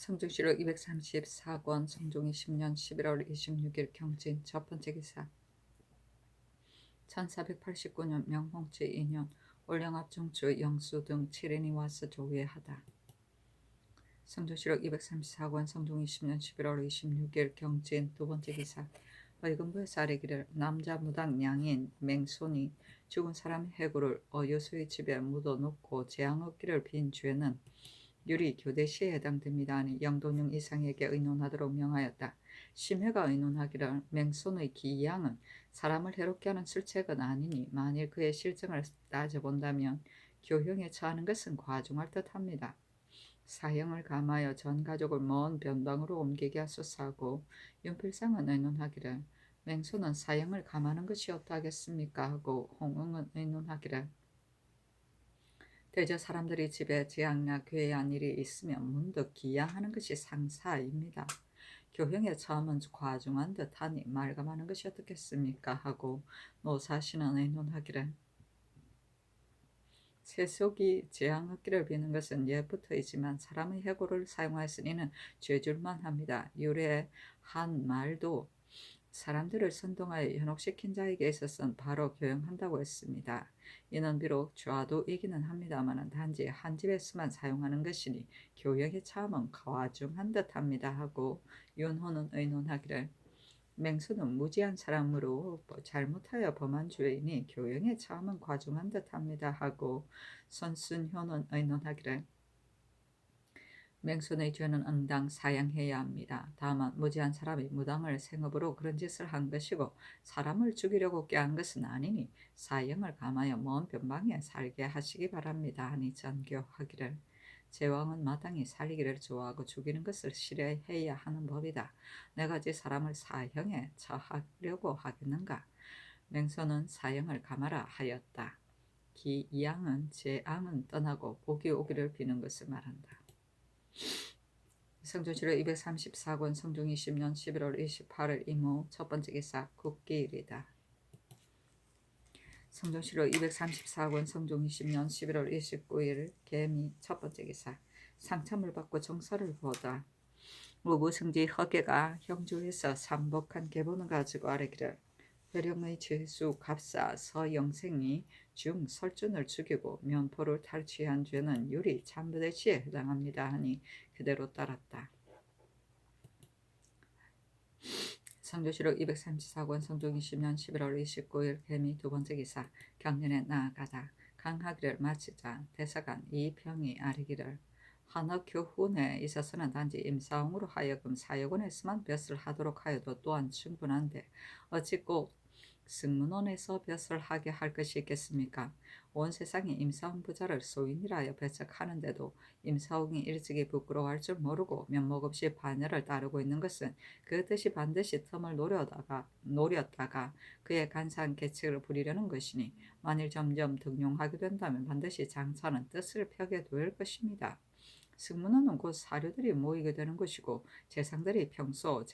성중시록 234권 성종이 10년 11월 26일 경진 첫 번째 기사 1489년 명홍치 2년 올영합 중추 영수 등 7인이 와서 조위하다. 성중시록 234권 성종이 10년 11월 26일 경진 두 번째 기사 의금부에서 아래기를 남자 무당 양인 맹손이 죽은 사람의 해골을 어여수의 집에 묻어놓고 재앙 얻기를 빈 죄는 유리 교대시에 해당됩니다 하니 영도령 이상에게 의논하도록 명하였다. 심해가 의논하기를 맹손의 기양은 사람을 해롭게 하는 술책은 아니니 만일 그의 실정을 따져본다면 교형에 처하는 것은 과중할 듯합니다. 사형을 감하여 전 가족을 먼 변방으로 옮기게 하소서 하고 윤필상은 의논하기를 맹손은 사형을 감하는 것이 어떠하겠습니까 하고 홍응은 의논하기를 대저 사람들이 집에 재앙나 괴한 일이 있으면 문득 기양하는 것이 상사입니다. 교형에 처함은 과중한 듯하니 말감하는 것이 어떻겠습니까 하고 노사신은 의논하기를 세속이 재앙 얻기를 비는 것은 예부터이지만 사람의 해골을 사용하였으니 이는 죄줄만 합니다. 유래의 한 말도 사람들을 선동하여 현혹시킨 자에게 있어서는 바로 교형한다고 했습니다. 이는 비록 좌도이기는 합니다만 단지 한 집에서만 사용하는 것이니 교형의 처함은 과중한 듯합니다 하고 윤호는 의논하기를 맹수는 무지한 사람으로 잘못하여 범한 죄이니 교형의 처함은 과중한 듯합니다 하고 선순효는 의논하기를 맹손의 죄는 응당 사양해야 합니다. 다만 무지한 사람이 무당을 생업으로 그런 짓을 한 것이고 사람을 죽이려고 꾀한 것은 아니니 사형을 감하여 먼 변방에 살게 하시기 바랍니다 하니 전교하기를 제왕은 마땅히 살리기를 좋아하고 죽이는 것을 싫어해야 하는 법이다. 내가 지 사람을 사형에 처하려고 하겠는가? 맹손은 사형을 감하라 하였다. 기양은 재앙은 떠나고 복이 오기를 비는 것을 말한다. 성조실록 234권 성종 20년 11월 28일 이모 첫 번째 기사 국기일이다. 성조실록 234권 성종 20년 11월 29일 개미 첫 번째 기사 상참을 받고 정사를 보다. 우부승지 허계가 형주에서 삼복한 계본을 가지고 아래기를 회령의 죄수 갑사 서영생이 중 설준을 죽이고 면포를 탈취한 죄는 유리 참부대시에 해당합니다 하니 그대로 따랐다. 성조실록 234권 성종 20년 11월 29일 개미 두 번째 기사 경련에 나아가다 강하기를 마치자 대사관 이평이 아뢰기를 한학교훈에 있어서는 단지 임사홍으로 하여금 사역원에서만 벼슬 하도록 하여도 또한 충분한데 어찌 꼭 승문원에서 벼슬 하게 할 것이 있겠습니까? 온 세상에 임사홍 부자를 소인이라 하여 배척하는데도 임사홍이 일찍이 부끄러워할 줄 모르고 면목 없이 반열을 따르고 있는 것은 그 뜻이 반드시 틈을 노렸다가 그의 간사한 계책을 부리려는 것이니 만일 점점 등용하게 된다면 반드시 장차는 뜻을 펴게 될 것입니다. 승문원은 곧 사료들이 모이게 되는 곳이고 재상들이 평소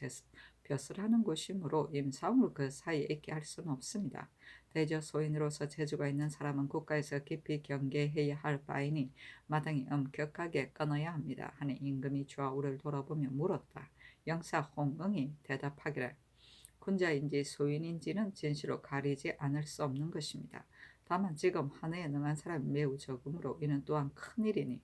벼슬 하는 곳이므로 임사홍을 그 사이에 있게 할 수는 없습니다. 대저 소인으로서 재주가 있는 사람은 국가에서 깊이 경계해야 할 바이니 마땅히 엄격하게 끊어야 합니다 하니 임금이 좌우를 돌아보며 물었다. 영사 홍응이 대답하기를 군자인지 소인인지는 진실로 가리지 않을 수 없는 것입니다. 다만 지금 한해에 능한 사람이 매우 적으므로 이는 또한 큰일이니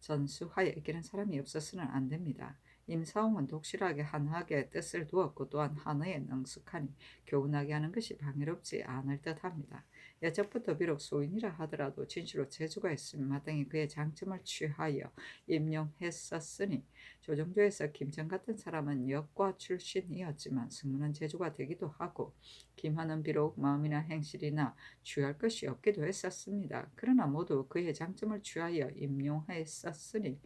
전수하에 이기는 사람이 없어서는 안 됩니다. 임사홍은 독실하게 한하게 뜻을 두었고 또한 한의에 능숙하니 교훈하게 하는 것이 방해롭지 않을 듯합니다. 예적부터 비록 소인이라 하더라도 진실로 재주가 있으면 마땅히 그의 장점을 취하여 임용했었으니 조정조에서 김정 같은 사람은 역과 출신이었지만 승문은 재주가 되기도 하고 김하는 비록 마음이나 행실이나 취할 것이 없기도 했었습니다. 그러나 모두 그의 장점을 취하여 임용했었으니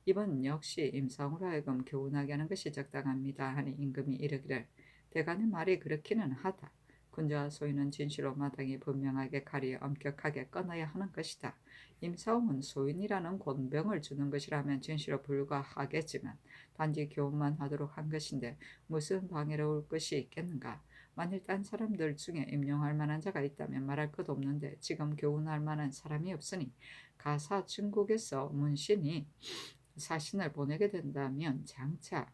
이번 역시 임사홍으로 하여금 교훈하게 하는 것이 적당합니다 하니 임금이 이르기를 대간의 말이 그렇기는 하다. 군자와 소인은 진실로 마땅히 분명하게 가리어 엄격하게 끊어야 하는 것이다. 임사홍은 소인이라는 곤병을 주는 것이라면 진실로 불가하겠지만 단지 교훈만 하도록 한 것인데 무슨 방해로울 것이 있겠는가. 만일 딴 사람들 중에 임용할 만한 자가 있다면 말할 것 없는데 지금 교훈할 만한 사람이 없으니 가사 중국에서 문신이 사신을 보내게 된다면 장차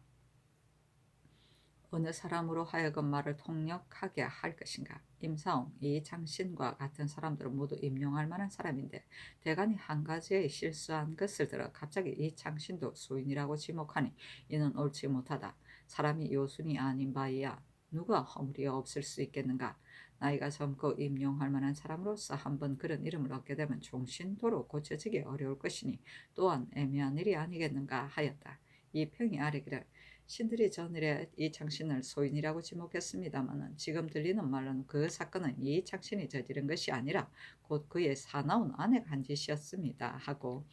어느 사람으로 하여금 말을 통역하게 할 것인가? 임사옹, 이창신과 같은 사람들은 모두 임용할 만한 사람인데 대간이 한 가지의 실수한 것을 들어 갑자기 이창신도 소인이라고 지목하니 이는 옳지 못하다. 사람이 요순이 아닌 바이야 누가 허물이 없을 수 있겠는가? 나이가 젊고 임용할 만한 사람으로서 한번 그런 이름을 얻게 되면 종신도로 고쳐지기 어려울 것이니 또한 애매한 일이 아니겠는가 하였다. 이 평이 아래기를 신들이 전일에 이창신을 소인이라고 지목했습니다마는 지금 들리는 말로는 그 사건은 이창신이 저지른 것이 아니라 곧 그의 사나운 아내가 한 짓이었습니다 하고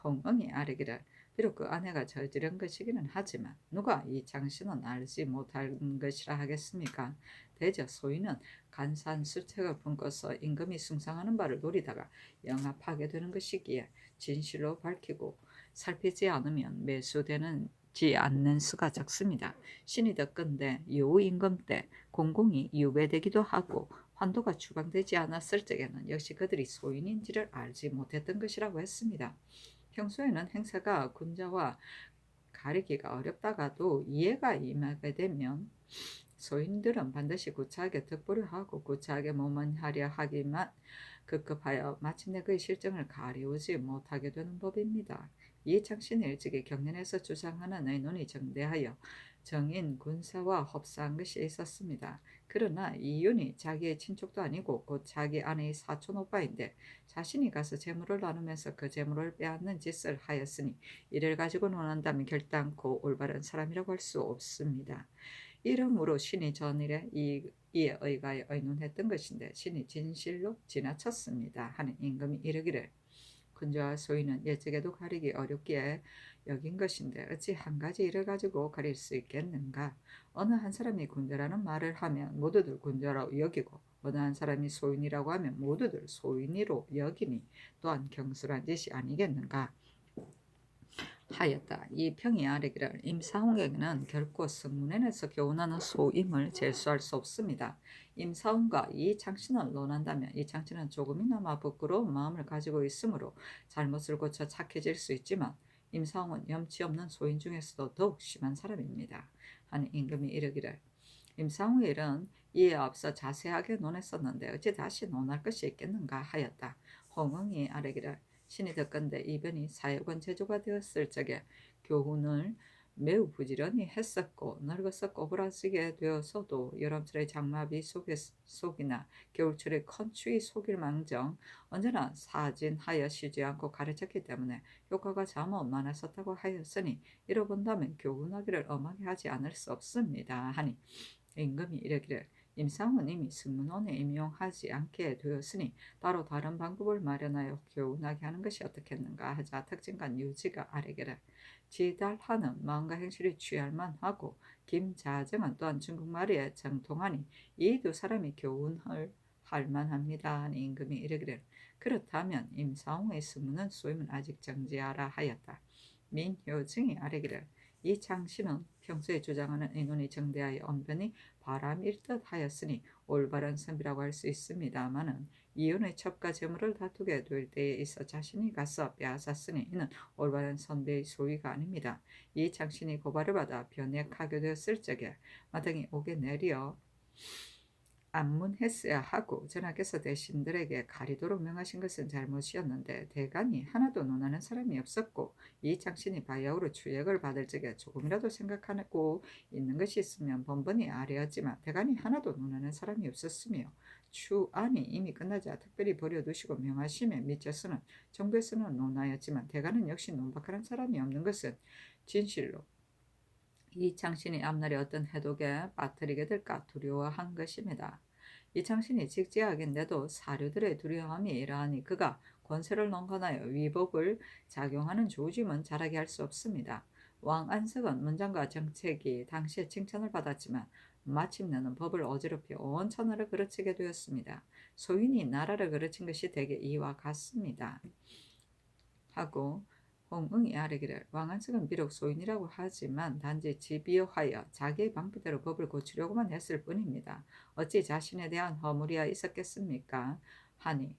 홍응이 아뢰기를 비록 그 아내가 저지른 것이기는 하지만 누가 이창신은 알지 못한 것이라 하겠습니까? 대저 소인은 간산수책을 품고서 임금이 숭상하는 바를 노리다가 영합하게 되는 것이기에 진실로 밝히고 살피지 않으면 매수되는 지 않는 수가 적습니다. 신이 덧건데 요임금 때 공공이 유배되기도 하고 환도가 추방되지 않았을 적에는 역시 그들이 소인인지를 알지 못했던 것이라고 했습니다. 평소에는 행세가 군자와 가리기가 어렵다가도 이해가 임하게 되면 소인들은 반드시 구차하게 득보를 하고 구차하게 몸언하려 하기만 급급하여 마침내 그의 실정을 가리우지 못하게 되는 법입니다. 이창신이 일찍이 경연에서 주장하는 의논이 정대하여 정인 군사와 흡사한 것이 있었습니다. 그러나 이윤이 자기의 친족도 아니고 곧 자기 아내의 사촌 오빠인데 자신이 가서 재물을 나누면서 그 재물을 빼앗는 짓을 하였으니 이를 가지고 논한다면 결단코 올바른 사람이라고 할 수 없습니다. 이러므로 신이 전일에 이에 의가에 의논했던 것인데 신이 진실로 지나쳤습니다 하는 임금이 이르기를 군자와 소인은 예측에도 가리기 어렵기에 여긴 것인데 어찌 한 가지 일을 가지고 가릴 수 있겠는가? 어느 한 사람이 군자라는 말을 하면 모두들 군자라고 여기고 어느 한 사람이 소인이라고 하면 모두들 소인이로 여기니 또한 경솔한 짓이 아니겠는가? 하였다. 이 평이 아래기를 임사홍에게는 결코 성문에서 교훈하는 소임을 제수할 수 없습니다. 임사홍과 이창신을 논한다면 이창신은 조금이나마 부끄러운 마음을 가지고 있으므로 잘못을 고쳐 착해질 수 있지만 임사홍은 염치 없는 소인 중에서도 더욱 심한 사람입니다. 하는 임금이 이르기를 임사홍의 일은 이에 앞서 자세하게 논했었는데 어찌 다시 논할 것이 있겠는가 하였다. 홍응이 아뢰기를 신이 덧건대 이변이 사역원 제조가 되었을 적에 교훈을 매우 부지런히 했었고 늙어서 꼬부라지게 되어서도 여름철의 장마비 속이나 겨울철의 컨 추위 속일 망정 언제나 사진하여 쉬지 않고 가르쳤기 때문에 효과가 잠옷 많았었다고 하였으니 이로 본다면 교훈하기를 엄하게 하지 않을 수 없습니다 하니 임금이 이르기를 임상은 이미 승문원에 임용하지 않게 되었으니 따로 다른 방법을 마련하여 교훈하게 하는 것이 어떻겠는가 하자 특징간 유지가 아래기를 지달하는 마음과 행실이 취할 만하고 김자정은 또한 중국말에 정통하니 이 두 사람이 교훈을 할 만합니다. 임금이 이르기를 그렇다면 임사홍의 승문은 소임은 아직 정지하라 하였다. 민효증이 아래기를 이 장씨는 평소에 주장하는 의논이 정대하여 언변이 바람일 듯 하였으니 올바른 선비라고 할 수 있습니다마는 이윤의 첩과 재물을 다투게 될 때에 있어 자신이 가서 빼앗았으니 이는 올바른 선비의 소위가 아닙니다. 이 장신이 고발을 받아 변액하게 되었을 적에 마땅히 옥에 내려 안문했어야 하고 전하께서 대신들에게 가리도록 명하신 것은 잘못이었는데 대간이 하나도 논하는 사람이 없었고 이 장신이 바야흐로 추액을 받을 적에 조금이라도 생각하고 있는 것이 있으면 번번이 아뢰었지만 대간이 하나도 논하는 사람이 없었으며 추안이 이미 끝나자 특별히 버려두시고 명하심에 미쳐서는 정부에서는 논하였지만 대간은 역시 논박하는 사람이 없는 것은 진실로 이창신이 앞날에 어떤 해독에 빠뜨리게 될까 두려워한 것입니다. 이창신이 직지하긴데도 사료들의 두려움이 이러하니 그가 권세를 농간하여 위법을 작용하는 조짐은 잘하게 할 수 없습니다. 왕 안석은 문장과 정책이 당시에 칭찬을 받았지만 마침내는 법을 어지럽혀 온 천하를 그르치게 되었습니다. 소인이 나라를 그르친 것이 대개 이와 같습니다. 하고 홍응이 아뢰기를 왕안석은 비록 소인이라고 하지만 단지 집요하여 자기의 방법대로 법을 고치려고만 했을 뿐입니다. 어찌 자신에 대한 허물이야 있었겠습니까? 하니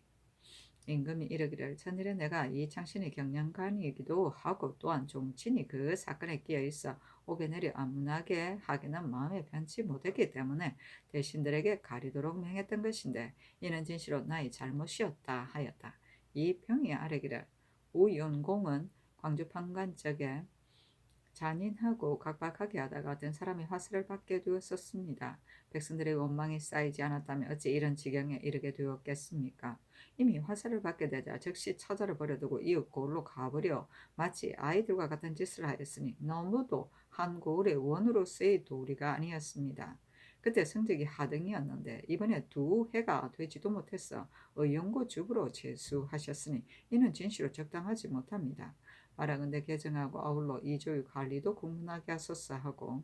임금이 이르기를 전일에 내가 이 창신이 경영관이기도 하고 또한 종친이 그 사건에 끼어 있어 오게 내려 암문하게 하기는 마음에 편치 못했기 때문에 대신들에게 가리도록 명했던 것인데 이는 진시로 나의 잘못이었다 하였다. 이 평이 아뢰기를 우윤공은 광주 판관적에 잔인하고 각박하게 하다가 어떤 사람이 화살을 받게 되었었습니다. 백성들의 원망이 쌓이지 않았다면 어찌 이런 지경에 이르게 되었겠습니까? 이미 화살을 받게 되자 즉시 처자를 버려두고 이웃 고을로 가버려 마치 아이들과 같은 짓을 하였으니 너무도 한 고을의 원으로서의 도리가 아니었습니다. 그때 성적이 하등이었는데 이번에 두 해가 되지도 못해서 의용고 주부로 제수하셨으니 이는 진시로 적당하지 못합니다. 말하건대 개정하고 아울러 이조의 관리도 공문하게 하소서 하고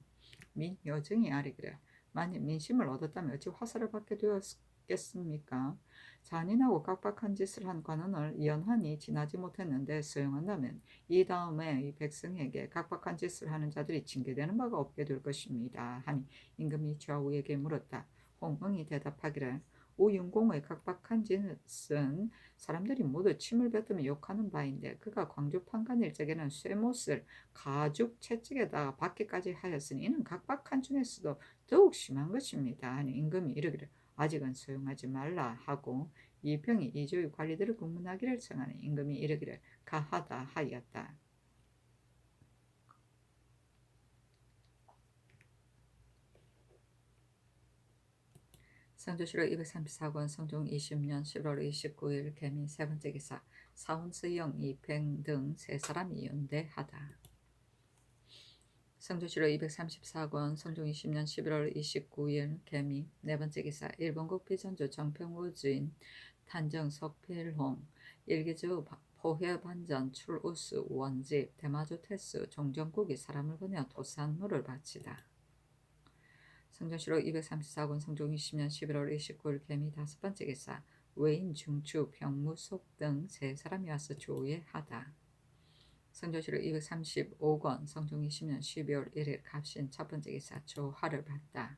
민여정이 아뢰기를 만일 민심을 얻었다면 어찌 화살을 받게 되었겠습니까? 잔인하고 각박한 짓을 한 관원을 연한이 지나지 못했는데 수용한다면 이 다음에 이 백성에게 각박한 짓을 하는 자들이 징계되는 바가 없게 될 것입니다. 하니 임금이 좌우에게 물었다. 홍응이 대답하기를 우윤공의 각박한 짓은 사람들이 모두 침을 뱉으며 욕하는 바인데 그가 광주 판관일 적에는 쇠못을 가죽 채찍에다가 받기까지 하였으니 이는 각박한 중에서도 더욱 심한 것입니다. 하니 임금이 이르기를 아직은 소용하지 말라 하고 이 병이 이조의 관리들을 공문하기를 청하니 임금이 이르기를 가하다 하였다. 성조실록 234권 성종 20년 11월 29일 개미 세 번째 기사 사훈스영 이팽 등 세 사람이 연대하다. 성조실록 234권 성종 20년 11월 29일 개미 네 번째 기사 일본국 비전주 정평우주인 탄정 석필홍 일기주 포회반전 출우수 원집 대마주 태수 종정국이 사람을 보내어 도산물을 바치다. 성전실록 234권 성종 20년 11월 29일 개미 다섯 번째 기사 외인 중추 병무속 등 세 사람이 와서 조회하다. 성전실록 235권 성종 20년 12월 1일 갑신 첫 번째 기사 조화를 받다.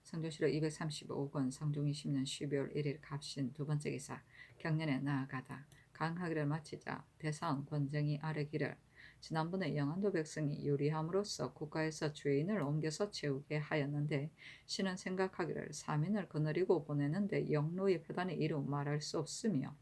성전실록 235권 성종 20년 12월 1일 갑신 두 번째 기사 경련에 나아가다. 강하기를 마치자 대사원 권정이 아뢰기를 지난번에 영안도 백성이 유리함으로써 국가에서 죄인을 옮겨서 채우게 하였는데 신은 생각하기를 사민을 거느리고 보내는데 영로의 표단이 이루 말할 수 없으며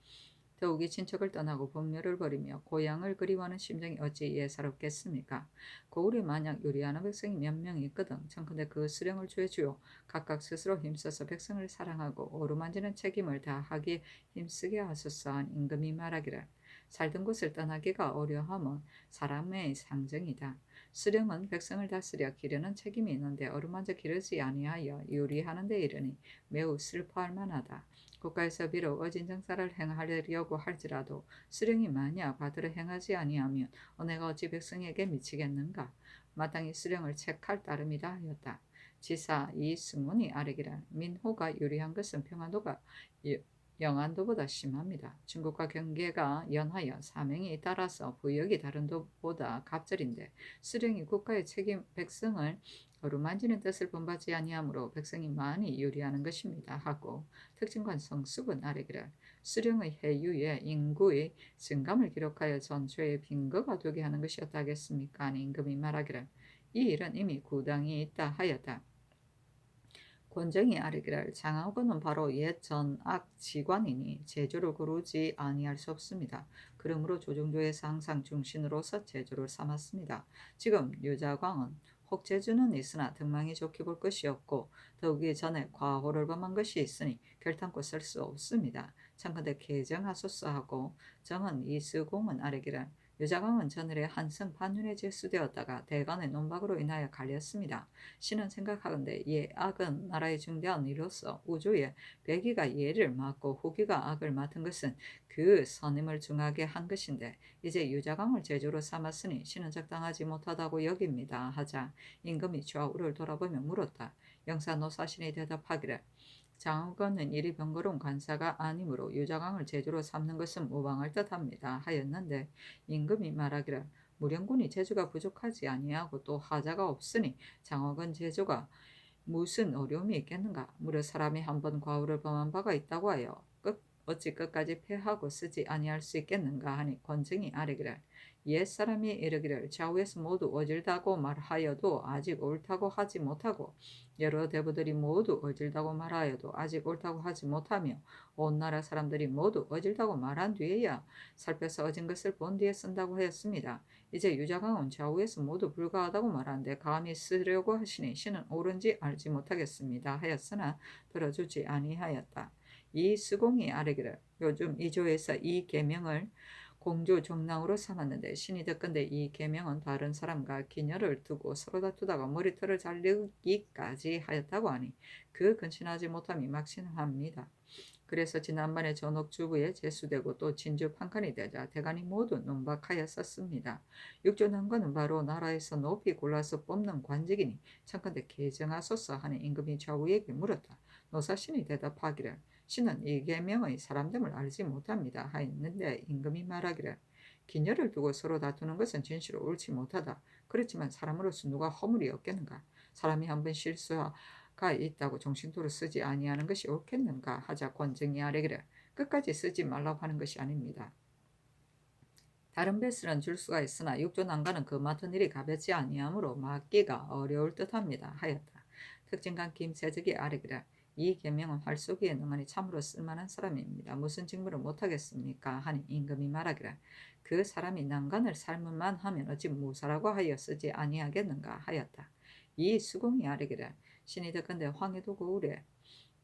더욱이 친척을 떠나고 법률을 버리며 고향을 그리워하는 심정이 어찌 예사롭겠습니까? 고을에 만약 유리하는 백성이 몇 명이 있거든 청컨대 그 수령을 죄주어 각각 스스로 힘써서 백성을 사랑하고 어루만지는 책임을 다하기에 힘쓰게 하소서 한 임금이 말하기를 살던 곳을 떠나기가 어려함은 사람의 상정이다. 수령은 백성을 다스려 기르는 책임이 있는데 어루만져 기르지 아니하여 유리하는 데 이르니 매우 슬퍼할 만하다. 국가에서 비록 어진 정사를 행하려고 할지라도 수령이 만약 바들을 행하지 아니하면 은혜가 어찌 백성에게 미치겠는가. 마땅히 수령을 책할 따름이다 하였다. 지사 이승훈이 아뢰기를 민호가 유리한 것은 평안도가 영안도보다 심합니다. 중국과 경계가 연하여 사명이 따라서 부역이 다른 도보다 갑절인데 수령이 국가의 책임 백성을 어루만지는 뜻을 본받지 아니하므로 백성이 많이 유리하는 것입니다. 하고 특징관 성숙은 아뢰기를 수령의 해유에 인구의 증감을 기록하여 전초에 빈거가 되게 하는 것이었다 하겠습니까? 아니 임금이 말하기를 이 일은 이미 구당이 있다 하였다. 권정이 아뢰기를 장하고는 바로 옛 전악 지관이니 제조를 거르지 아니할 수 없습니다. 그러므로 조정조에서 항상 중신으로서 제조를 삼았습니다. 지금 유자광은 혹 제주는 있으나 등망이 좋게 볼 것이 없고 더욱이 전에 과호를 범한 것이 있으니 결탄코 쓸 수 없습니다. 참컨대 개정하소서 하고 정은 이수공은 아뢰기를 유자광은 전일에 한성 반윤에 제수되었다가 대간의 논박으로 인하여 갈렸습니다. 신은 생각하건대 예 악은 나라의 중대한 일로서 우주에 배기가 예를 맡고 후기가 악을 맡은 것은 그 선임을 중하게 한 것인데 이제 유자광을 제주로 삼았으니 신은 적당하지 못하다고 여깁니다. 하자 임금이 좌우를 돌아보며 물었다. 영사 노사신이 대답하기를 장후건은 이리 번거로운 관사가 아니므로 유자광을 제주로 삼는 것은 무방할 듯합니다. 하였는데 임금이 말하기를 무령군이 제주가 부족하지 아니하고 또 하자가 없으니 장허건 제주가 무슨 어려움이 있겠는가? 무려 사람이 한번 과오를 범한 바가 있다고 하여 어찌 끝까지 패하고 쓰지 아니할 수 있겠는가 하니 권증이 아뢰기를 옛사람이 이르기를 좌우에서 모두 어질다고 말하여도 아직 옳다고 하지 못하고 여러 대부들이 모두 어질다고 말하여도 아직 옳다고 하지 못하며 온 나라 사람들이 모두 어질다고 말한 뒤에야 살펴서 어진 것을 본 뒤에 쓴다고 하였습니다. 이제 유자강은 좌우에서 모두 불가하다고 말하는데 감히 쓰려고 하시니 신은 옳은지 알지 못하겠습니다 하였으나 들어주지 아니하였다. 이 수공이 아뢰기를 요즘 이조에서 이 계명을 공조 정랑으로 삼았는데 신이 듣건대 이 계명은 다른 사람과 기녀를 두고 서로 다투다가 머리털을 잘리기까지 하였다고 하니 그 근신하지 못함이 막신합니다. 그래서 지난번에 전옥주부에 제수되고 또 진주 판칸이 되자 대간이 모두 논박하였었습니다. 육조난 것은 바로 나라에서 높이 골라서 뽑는 관직이니 청컨대 개정하소서 하는 임금이 좌우에게 물었다. 노사신이 대답하기를 신은 이 계명의 사람됨을 알지 못합니다 하였는데 임금이 말하기를 기녀를 두고 서로 다투는 것은 진실로 옳지 못하다. 그렇지만 사람으로서 누가 허물이 없겠는가. 사람이 한번 실수가 있다고 정신도로 쓰지 아니하는 것이 옳겠는가 하자 권증이 아뢰기를 끝까지 쓰지 말라고 하는 것이 아닙니다. 다른 배슬은 줄 수가 있으나 육조 난관은 그 맡은 일이 가볍지 아니하므로 맡기가 어려울 듯합니다 하였다. 특징간 김세적이 아뢰기를 이 계명은 활쏘기에 능하니 참으로 쓸만한 사람입니다. 무슨 직무를 못하겠습니까? 하니 임금이 말하기를 그 사람이 난관을 삶을만 하면 어찌 무사라고 하여 쓰지 아니하겠는가 하였다. 이 수공이 아뢰기를 신이 듣건대 황해도 고을에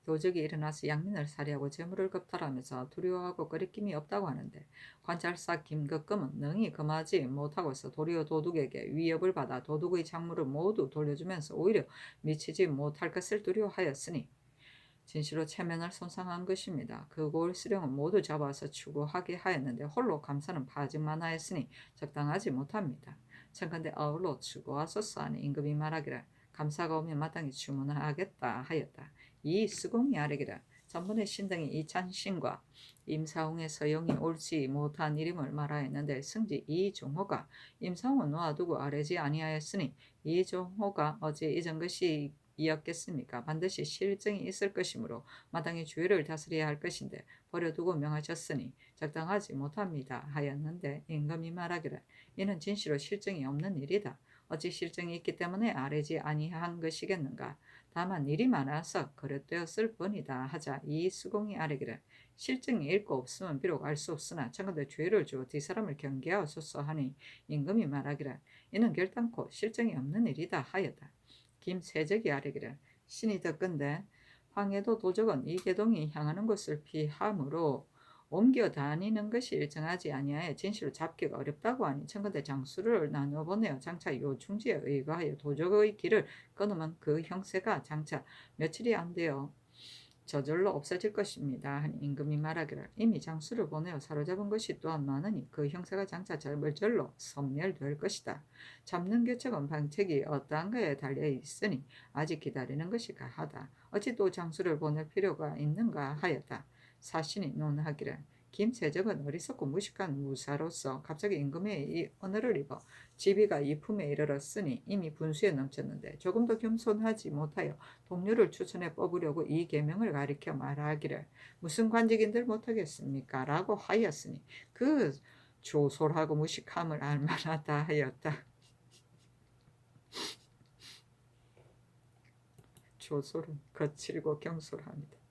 도적이 일어나서 양민을 살해하고 재물을 겁탈하면서 두려워하고 거리낌이 없다고 하는데 관찰사 김극금은 능히 금하지 못하고서 도리어 도둑에게 위협을 받아 도둑의 작물을 모두 돌려주면서 오히려 미치지 못할 것을 두려워하였으니 진실로 체면을 손상한 것입니다. 그 고을 수령은 모두 잡아서 추구하게 하였는데 홀로 감사는 파직만 하였으니 적당하지 못합니다. 청컨대 아울러 추구하소서 하니 임금이 말하기를 감사가 오면 마땅히 주문하겠다 하였다. 이 수공이 아뢰기를 전번에 신등이 이찬신과 임사홍의 서영이 옳지 못한 이름을 말하였는데 승지 이종호가 임사홍은 놓아두고 아뢰지 아니하였으니 이종호가 어제 잊은 것이 이었겠습니까? 반드시 실증이 있을 것이므로 마땅히 주의를 다스려야 할 것인데 버려두고 명하셨으니 적당하지 못합니다 하였는데 임금이 말하기를 이는 진실로 실증이 없는 일이다. 어찌 실증이 있기 때문에 아뢰지 아니한 것이겠는가. 다만 일이 많아서 그릇되었을 뿐이다 하자 이 수공이 아뢰기를 실증이 있고 없으면 비록 알 수 없으나 청컨대 죄를 주어 뒷사람을 경계하소서 하니 임금이 말하기를 이는 결단코 실증이 없는 일이다 하였다. 김세적이 아뢰기를 신이 듣건대 황해도 도적은 이 계동이 향하는 곳을 피하므로 옮겨 다니는 것이 일정하지 아니하여 진실로 잡기가 어렵다고 하니 청컨대 장수를 나누어 보내어 장차 요충지에 의거하여 도적의 길을 끊으면 그 형세가 장차 며칠이 안 되어 저절로 없어질 것입니다. 하니 임금이 말하기를 이미 장수를 보내어 사로잡은 것이 또한 많으니 그 형세가 장차 절절로 섬멸될 것이다. 잡는 개척은 방책이 어떠한가에 달려 있으니 아직 기다리는 것이 가하다. 어찌 또 장수를 보낼 필요가 있는가 하였다. 사신이 논하기를 김세적은 어리석고 무식한 무사로서 갑자기 임금의 이 언어를 입어 지비가 이품에 이르렀으니 이미 분수에 넘쳤는데 조금 더 겸손하지 못하여 동료를 추천해 뽑으려고 이 계명을 가리켜 말하기를 무슨 관직인들 못하겠습니까? 라고 하였으니 그 조솔하고 무식함을 알만하다 하였다. 조솔은 거칠고 경솔합니다.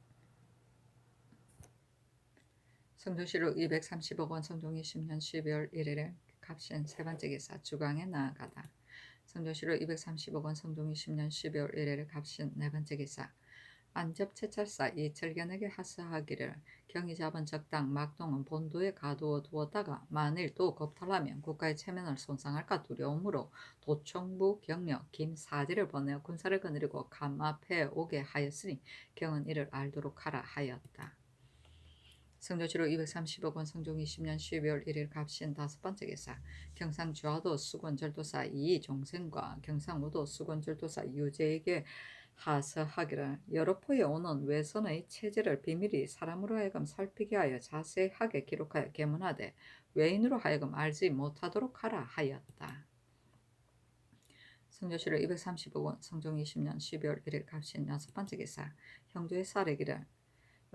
성조실록 230억 원 성종 20년 12월 1일에 갑신 세 번째 기사 주강에 나아가다. 성조실록 230억 원 성종 20년 12월 1일에 갑신 네 번째 기사 안접채찰사 이철견에게 하사하기를 경이 잡은 적당 막동은 본도에 가두어 두었다가 만일 또 겁탈하면 국가의 체면을 손상할까 두려움으로 도총부 경력 김사지를 보내어 군사를 거느리고 감 앞에 오게 하였으니 경은 이를 알도록 하라 하였다. 성조실록 230억 원 성종 20년 12월 1일 갑신 다섯 번째 기사 경상주하도 수건절도사 이종생과 경상우도 수건절도사 유재에게 하서하기를 여러 포에 오는 외선의 체제를 비밀히 사람으로 하여금 살피게 하여 자세하게 기록하여 계문하되 외인으로 하여금 알지 못하도록 하라 하였다. 성조실록 230억 원 성종 20년 12월 1일 갑신 여섯 번째 기사 형조의 사례기를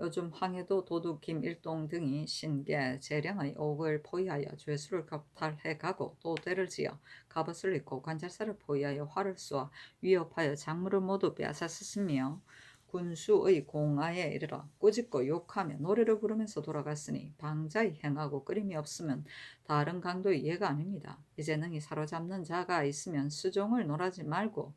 요즘 황해도 도둑 김일동 등이 신계 재령의 옥을 포위하여 죄수를 겁탈해 가고 또 떼를 지어 갑옷을 입고 관찰사를 포위하여 활을 쏘아 위협하여 작물을 모두 빼앗았으며 군수의 공하에 이르러 꾸짖고 욕하며 노래를 부르면서 돌아갔으니 방자히 행하고 끓임이 없으면 다른 강도의 예가 아닙니다. 이제 능히 사로잡는 자가 있으면 수종을 놀하지 말고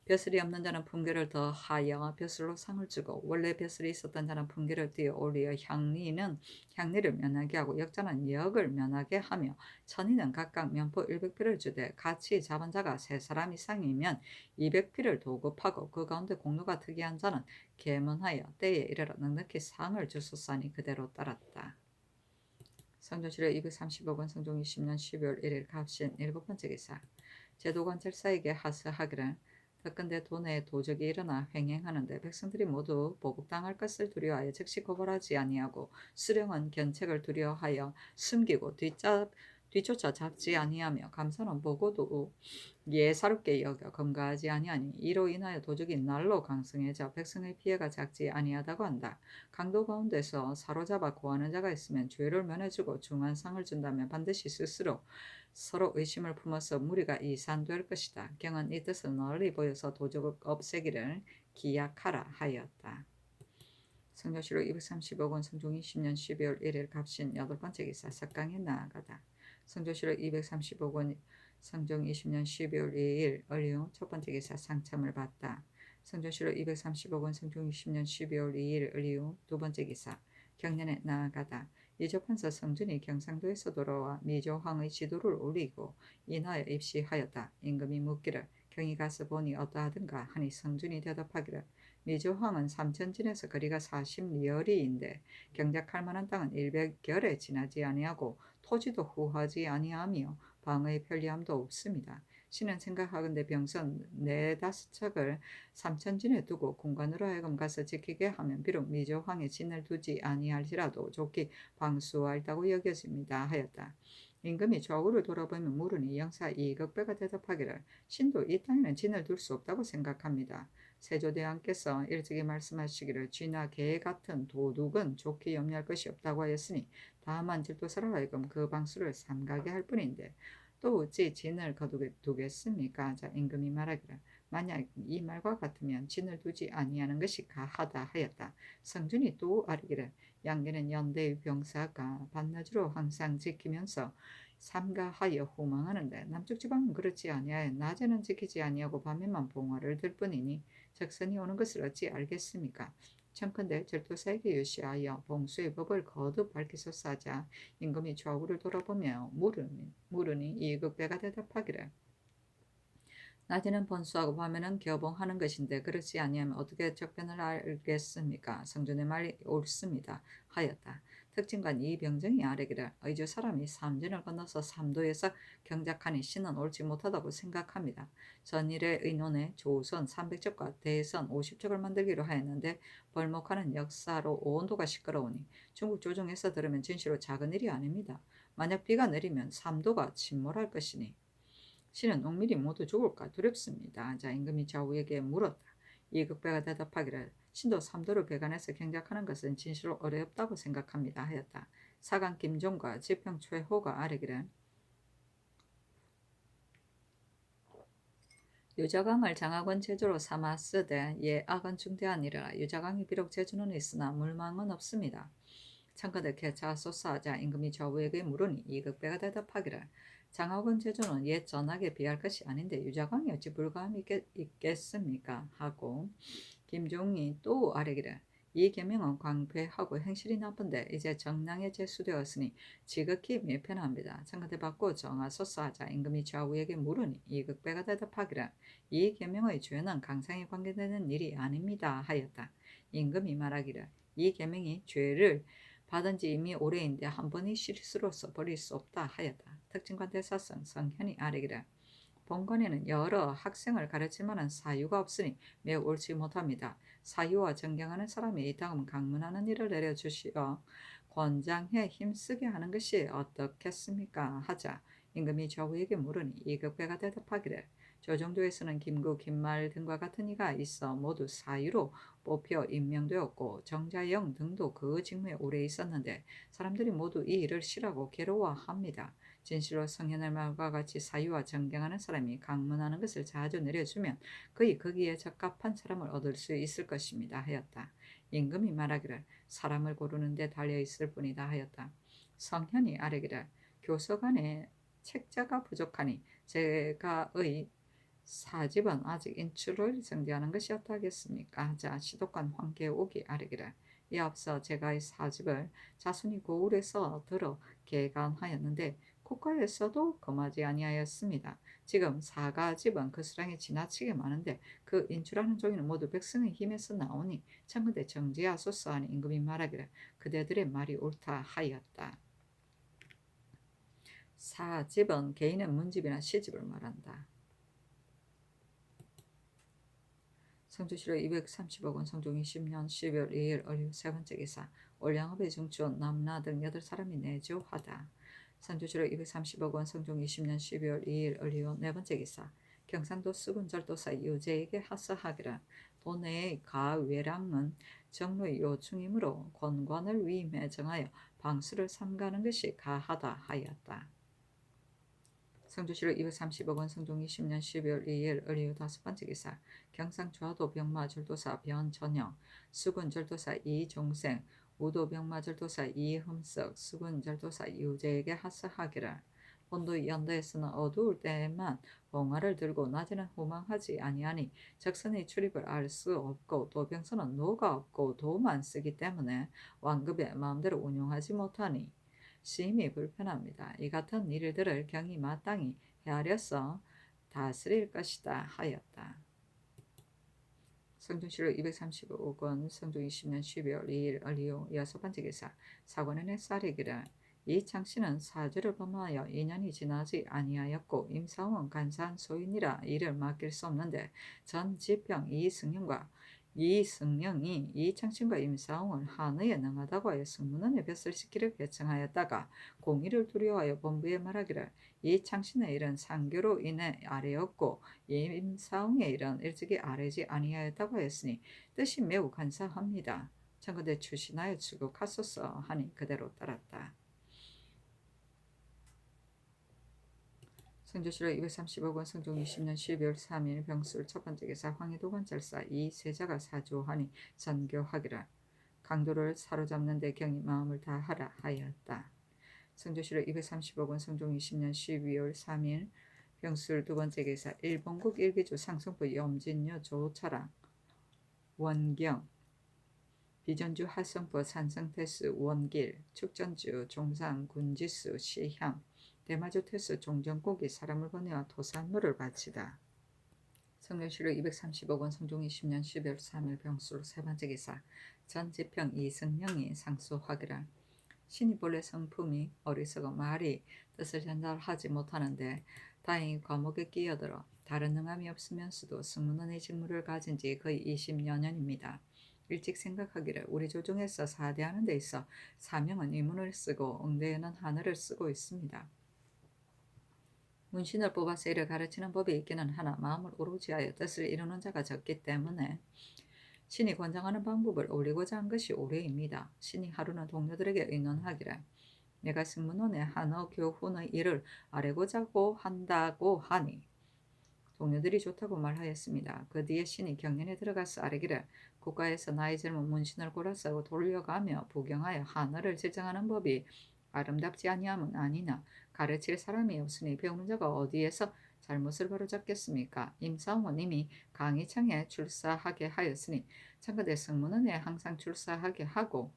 벼슬이 없는 자는 품계를 더하여 벼슬로 상을 주고 원래 벼슬이 있었던 자는 품계를 띄어 올리어 향리를 면하게 하고 역자는 역을 면하게 하며 천인은 각각 면포 100피를 주되 같이 잡은 자가 3사람 이상이면 200피를 도급하고 그 가운데 공로가 특이한 자는 계문하여 때에 이르러 넉넉히 상을 주소사니 그대로 따랐다. 성전시력 235권 성종 20년 12월 1일 갑신 7번째 기사 제도관찰사에게 하스하기를 더건대 도내에 도적이 일어나 횡행하는데 백성들이 모두 보복당할 것을 두려워하여 즉시 고발하지 아니하고 수령은 견책을 두려워하여 숨기고 뒤쫓아 잡지 아니하며 감사는 보고도 예사롭게 여겨 검거하지 아니하니 이로 인하여 도적이 날로 강성해져 백성의 피해가 작지 아니하다고 한다. 강도 가운데서 사로잡아 고하는 자가 있으면 죄를 면해주고 중한 상을 준다면 반드시 스스로 서로 의심을 품어서 무리가 이산될 것이다. 경은 이 뜻을 널리 보여서 도적을 없애기를 기약하라 하였다. 성조시록 235권 성종 20년 12월 1일 갑신 8번째 기사 석강에 나아가다. 성조시록 235권 성종 20년 12월 2일 을류 첫번째 기사 상참을 받다. 성조시록 235권 성종 20년 12월 2일 을류 두번째 기사 경년에 나아가다. 이조판서 성준이 경상도에서 돌아와 미조황의 지도를 올리고 인하여 입시하였다. 임금이 묻기를 경이 가서 보니 어떠하든가 하니 성준이 대답하기를 미조황은 삼천진에서 거리가 40리얼이인데 경작할 만한 땅은 100결에 지나지 아니하고 토지도 후하지 아니하며 방의 편리함도 없습니다. 신은 생각하건대 병선 4-5척을 삼천진에 두고 군관으로 하여금 가서 지키게 하면 비록 미조황에 진을 두지 아니할지라도 좋게 방수할다고 여겨집니다 하였다. 임금이 좌우를 돌아보며 물으니 영사 이극배가 대답하기를 신도 이 땅에는 진을 둘 수 없다고 생각합니다. 세조대왕께서 일찍이 말씀하시기를 쥐나 개 같은 도둑은 좋게 염려할 것이 없다고 하였으니 다만 질도사로 하여금 그 방수를 삼가게 할 뿐인데 또 어찌 진을 거두겠습니까? 자, 임금이 말하기를 만약 이 말과 같으면 진을 두지 아니하는 것이 가하다 하였다. 성준이 또 아뢰기를 양계는 연대의 병사가 반나주로 항상 지키면서 삼가하여 후망하는데 남쪽 지방은 그렇지 아니하여 낮에는 지키지 아니하고 밤에만 봉화를 들 뿐이니 적선이 오는 것을 어찌 알겠습니까? 청컨대 절도사에게 유시하여 봉수의 법을 거듭 밝히소서 하자 임금이 좌우를 돌아보며 물으니 이극배가 대답하기를 낮에는 번수하고 밤에는 겨봉하는 것인데 그렇지 아니하면 어떻게 적변을 알겠습니까? 성준의 말이 옳습니다 하였다. 특징관 이병정이 아뢰기를 의주 사람이 삼진을 건너서 삼도에서 경작하니 신은 옳지 못하다고 생각합니다. 전일의 의논에 조선 300척과 대선 50척을 만들기로 하였는데 벌목하는 역사로 온도가 시끄러우니 중국 조정에서 들으면 진시로 작은 일이 아닙니다. 만약 비가 내리면 삼도가 침몰할 것이니 신은 농민이 모두 죽을까 두렵습니다. 자, 임금이 좌우에게 물었다. 이극배가 대답하기를 신도 삼도를 배관해서 경작하는 것은 진실로 어렵다고 생각합니다 하였다. 사관 김종과 지평 최호가 아뢰기를 유자강을 장학원 제주로 삼아 쓰되 예악은 중대하니라. 유자강이 비록 제주는 있으나 물망은 없습니다. 청컨대 개차 소사하자 임금이 좌우에게 물으니 이극배가 대답하기를 장학원 제주는 옛 전학에 비할 것이 아닌데 유자강이 어찌 불가함이 있겠습니까? 하고 김종이 또 아뢰기를 이 계명은 광폐하고 행실이 나쁜데 이제 정량에 제수되었으니 지극히 미편합니다. 청컨대 받고 정하소서 하자 임금이 좌우에게 물으니 이극배가 대답하기를 이 계명의 죄는 강상에 관계되는 일이 아닙니다 하였다. 임금이 말하기를 이 계명이 죄를 받은 지 이미 오래인데 한 번의 실수로서 버릴 수 없다 하였다. 특징관 대사성 성현이 아뢰기를 본관에는 여러 학생을 가르칠 만한 사유가 없으니 매우 옳지 못합니다. 사유와 정경하는 사람이 이다음 강문하는 일을 내려주시어 권장해 힘쓰게 하는 것이 어떻겠습니까? 하자 임금이 좌우에게 물으니 이극배가 대답하기를 조정조에서는 김구, 김말 등과 같은 이가 있어 모두 사유로 뽑혀 임명되었고 정자영 등도 그 직무에 오래 있었는데 사람들이 모두 이 일을 싫어하고 괴로워합니다. 진실로 성현의 말과 같이 사유와 정경하는 사람이 강문하는 것을 자주 내려주면 그의 거기에 적합한 사람을 얻을 수 있을 것입니다 하였다. 임금이 말하기를 사람을 고르는 데 달려있을 뿐이다 하였다. 성현이 아뢰기를 교서관에 책자가 부족하니 제가의 사집은 아직 인출을 정지하는 것이 어떠하겠습니까? 하자 시독관 황계옥이 아뢰기를 이 앞서 제가의 사집을 자손이 고을에서 들어 개간하였는데 국가에서도 금하지 아니하였습니다. 지금 사가집은 그 수량이 지나치게 많은데 그 인출하는 종이는 모두 백성의 힘에서 나오니 청근대 정지하소서 하니 임금이 말하기를 그대들의 말이 옳다 하였다. 사집은 개인의 문집이나 시집을 말한다. 성주시로 230억 원 성종이 10년 12월 2일 을류 세 번째 기사 올양업의 중추원 남나 등 8사람이 내조하다. 성주시로 230억 원 성종이 10년 12월 2일 을류 네 번째 기사 경상도 수군절도사 유재에게 하사하기를 도내의 가외랑은 정로의 요충이므로 권관을 위임해 정하여 방수를 삼가는 것이 가하다 하였다. 성주시로 230억 원 성종이 10년 12월 2일 을류 다섯 번째 기사 경상주하도 병마절도사 변전영 수군절도사 이종생 우도병마절도사 이흠석 수군절도사 유재에게 하사하기를 본도 연도에서는 어두울 때에만 봉화를 들고 낮에는 후망하지 아니하니 적선의 출입을 알 수 없고 도병선은 노가 없고 도만 쓰기 때문에 완급에 마음대로 운용하지 못하니 심히 불편합니다. 이 같은 일들을 경히 마땅히 헤아려서 다스릴 것이다 하였다. 성준시로 235억 원 성종 20년 12월 2일 을류 여섯 번째 기사 사관원의 쌀이기를 이창씨는 사주를 범하여 2년이 지나지 아니하였고 임사홍은 간사한 소인이라 일을 맡길 수 없는데 전 지평 이승영과 이승영이 이창신과 임사홍을 한의에 능하다고 하여 승문원에 벼슬 시키를 결정하였다가 공의를 두려워하여 본부에 말하기를 이창신의 일은 상교로 인해 아래였고 임사홍의 일은 일찍이 아래지 아니하였다고 하였으니 뜻이 매우 간사합니다. 청구대 출신하여 출국하소서 하니 그대로 따랐다. 성주시로 230억 원 성종 20년 12월 3일 병술 첫 번째 기사 황희도관 절사 이세자가 사주하니 선교하기를 강도를 사로잡는 데 경히 마음을 다하라 하였다. 성주시로 230억 원 성종 20년 12월 3일 병술 두 번째 기사 일본국 일기주 상승부 염진여 조차랑 원경 비전주 하성부 산성태수 원길 축전주 종상 군지수 시향 대마주 태수 종전곡이 사람을 보내어 토산물을 바치다. 성령시로 230억 원 성종 20년 12월 3일 병술 세 번째 기사 전지평 이승영이 상수하기를 신이 본래 성품이 어리석어 말이 뜻을 전달하지 못하는데 다행히 과목에 끼어들어 다른 능함이 없으면서도 승문원의 직무를 가진 지 거의 20여 년입니다. 일찍 생각하기를 우리 조정에서 사대하는 데 있어 사명은 의문을 쓰고 응대에는 하늘을 쓰고 있습니다. 문신을 뽑아서 이를 가르치는 법이 있기는 하나 마음을 오로지 하여 뜻을 이루는 자가 적기 때문에 신이 권장하는 방법을 올리고자 한 것이 올해입니다. 신이 하루는 동료들에게 의논하기를 내가 승문원의 한어 교훈의 일을 아뢰고자 한다고 하니 동료들이 좋다고 말하였습니다. 그 뒤에 신이 경연에 들어가서 아뢰기를 국가에서 나이 젊은 문신을 골라서 돌려가며 부경하여 한어를 제정하는 법이 아름답지 아니함은 아니나 가르칠 사람이 없으니 배우는 자가 어디에서 잘못을 바로잡겠습니까? 임사홍은 이미 강의청에 출사하게 하였으니 청와대 승문원에 항상 출사하게 하고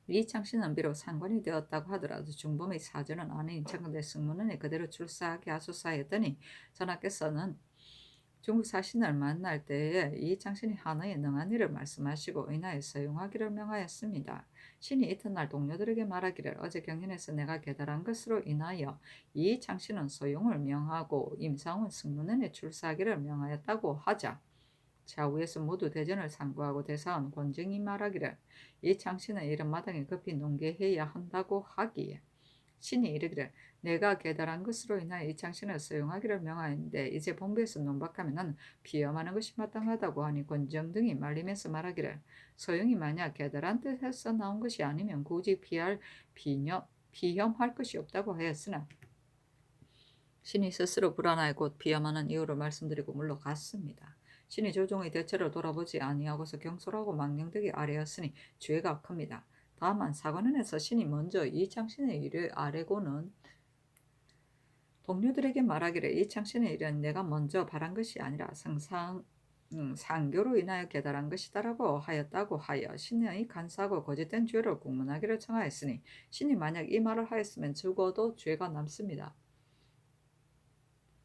이창씨는 비록 상관이 되었다고 하더라도 중범의 사주는 아닌 청와대 승문원에 그대로 출사하게 하소서 했더니 전하께서는 중국 사신을 만날 때에 이창신이 한의에 능한 일을 말씀하시고 인하여 서용하기를 명하였습니다. 신이 이튿날 동료들에게 말하기를 어제 경연에서 내가 계달한 것으로 인하여 이창신은 소용을 명하고 임상은 승문원에 출사하기를 명하였다고 하자 좌우에서 모두 대전을 상고하고 대사원 권정이 말하기를 이창신의 이런 마당에 급히 농계해야 한다고 하기에 신이 이르기를 내가 계달한 것으로 인하여 이창신을 서용하기를 명하였는데 이제 본부에서 논박하면 나는 피험하는 것이 마땅하다고 하니 권정 등이 말리면서 말하기를 서용이 만약 계달한 뜻에서 나온 것이 아니면 굳이 피험할 것이 없다고 하였으나 신이 스스로 불안하여 곧 피험하는 이유를 말씀드리고 물러갔습니다. 신이 조종의 대처를 돌아보지 아니하고서 경솔하고 망령되게 아뢰었으니 죄가 큽니다. 다만 사관원에서 신이 먼저 이창신의 일을 아뢰고는 동료들에게 말하기를 이창신의 일은 내가 먼저 바란 것이 아니라 상교로 인하여 계달한 것이다라고 하였다고 하여 신의 간사하고 거짓된 죄를 국문하기를 청하였으니 신이 만약 이 말을 하였으면 죽어도 죄가 남습니다.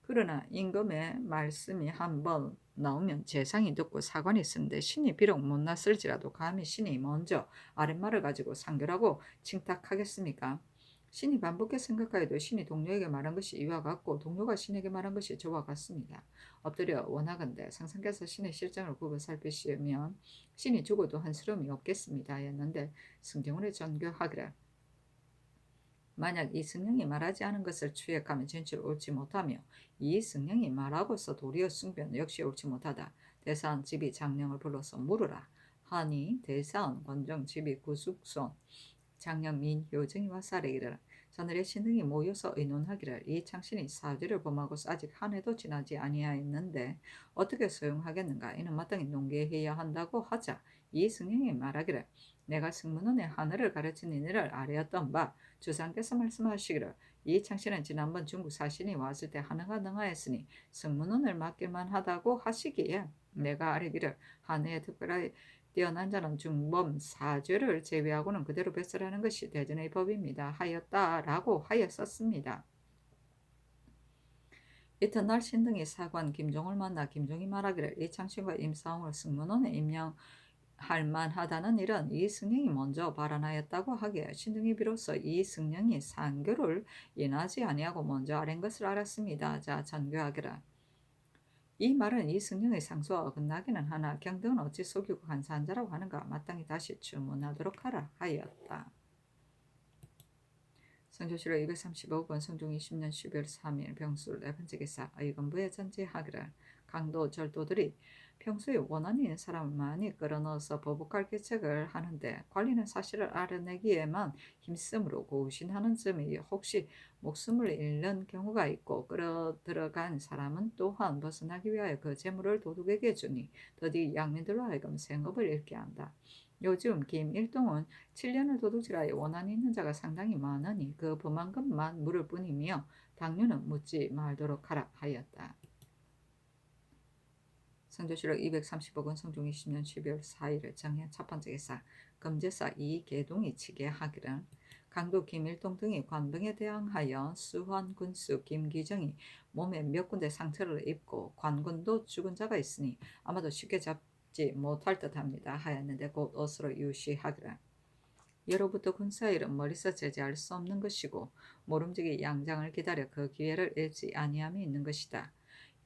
그러나 임금의 말씀이 한번 나오면 재상이 듣고 사관이 쓰는데 신이 비록 못났을지라도 감히 신이 먼저 아랫말을 가지고 상교라고 칭탁하겠습니까? 신이 반복해 생각하여도 신이 동료에게 말한 것이 이와 같고 동료가 신에게 말한 것이 저와 같습니다. 엎드려 원하건대 상상께서 신의 실정을 굽어 살피시면 신이 죽어도 한스러움이 없겠습니다 하였는데 승정원의 전교하기를 만약 이승령이 말하지 않은 것을 추ек하면 진실 옳지 못하며 이승령이 말하고서 도리어 숭변 역시 옳지 못하다. 대사한 집이 장령을 불러서 물으라. 하니 대사한 권정 집이 구숙손 장령 민효증이 와사례 이르라. 저늘의 신등이 모여서 의논하기를 이 창신이 사죄를 범하고서 아직 한 해도 지나지 아니하였는데 어떻게 소용하겠는가. 이는 마땅히 농계해야 한다고 하자 이 승령이 말하기를 내가 승문원의 하늘을 가르친 이를 아뢰었던 바 주상께서 말씀하시기를 이 창신은 지난번 중국 사신이 왔을 때 하느가 능하였으니 승문원을 맡길만 하다고 하시기에 내가 아뢰기를 하느에 특별하게 뛰어난 자는 중범 사죄를 제외하고는 그대로 배설하는 것이 대전의 법입니다 하였다라고 하였었습니다. 이튿날 신등이 사관 김종을 만나 김종이 말하기를 이창신과 임사홍을 승문원에 임명할 만하다는 일은 이승령이 먼저 발언하였다고 하기에 신등이 비로소 이승령이 상교를 인하지 아니하고 먼저 아랜 것을 알았습니다. 자 전교하기를 이 말은 이승령의 상소와 어긋나기는 하나 경등은 어찌 속이고 간사한 자라고 하는가 마땅히 다시 주문하도록 하라 하였다. 성조실록 235권 성종 20년 12월 3일 병술 네 번째 기사 의금부에 전제하기를 강도 절도들이 평소에 원한이 있는 사람을 많이 끌어넣어서 보복할 계책을 하는데 관리는 사실을 알아내기에만 힘쓰므로 고우신하는 점이 혹시 목숨을 잃는 경우가 있고 끌어들어간 사람은 또한 벗어나기 위하여 그 재물을 도둑에게 주니 더디 양민들로 하여금 생업을 잃게 한다. 요즘 김일동은 7년을 도둑질하여 원한이 있는 자가 상당히 많으니 그 범한 것만 물을 뿐이며 당뇨는 묻지 말도록 하라 하였다. 성조실록 235권 성종 20년 12월 4일 정해 첫 번째 기사 금제사 이계동이 치게 하기를 강도 김일동 등이 관병에 대항하여 수환 군수 김기정이 몸에 몇 군데 상처를 입고 관군도 죽은 자가 있으니 아마도 쉽게 잡지 못할 듯합니다 하였는데 곧 옷으로 유시하기를 예로부터 군사일은 머리서 제지할 수 없는 것이고 모름지기 양장을 기다려 그 기회를 잃지 아니함이 있는 것이다.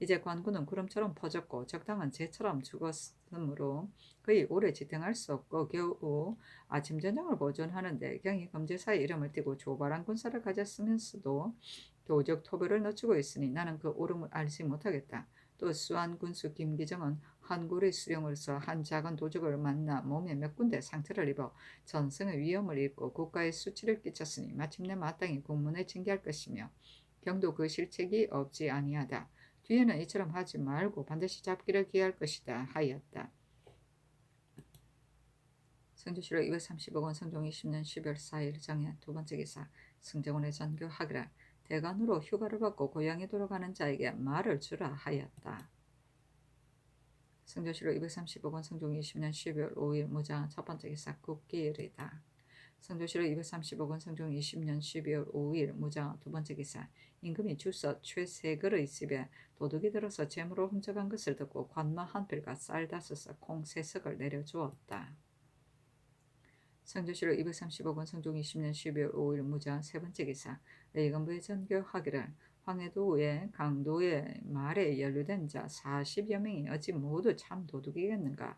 이제 관군은 구름처럼 퍼졌고 적당한 재처럼 죽었으므로 거의 오래 지탱할 수 없고 겨우 아침 저녁을 보존하는데 경이 검제사의 이름을 띠고 조발한 군사를 가졌으면서도 도적 토벌을 늦추고 있으니 나는 그 오름을 알지 못하겠다. 또 수한 군수 김기정은 한골의 수령으로서 한 작은 도적을 만나 몸에 몇 군데 상처를 입어 전승의 위험을 잃고 국가에 수치를 끼쳤으니 마침내 마땅히 국문에 징계할 것이며 경도 그 실책이 없지 아니하다. 뒤에는 이처럼 하지 말고 반드시 잡기를 기할 것이다 하였다. 성조실록 235권 성종 20년 12월 4일 정해 두 번째 기사 승정원의 전교하기를 대관으로 휴가를 받고 고향에 돌아가는 자에게 말을 주라 하였다. 성조실록 235권 성종 20년 12월 5일 무장 첫 번째 기사 국기일이다. 성조실록 235권 성종 20년 12월 5일 무장 두 번째 기사 임금이 주서 최세거의 집에 도둑이 들어서 재물을 훔쳐간 것을 듣고 관마 한 필과 쌀 5석 콩 3석을 내려주었다. 성조실록 235권 성종 20년 12월 5일 무장 세 번째 기사 의금부에 전교하기를 황해도의 강도의 말에 연루된 자 40여 명이 어찌 모두 참 도둑이겠는가.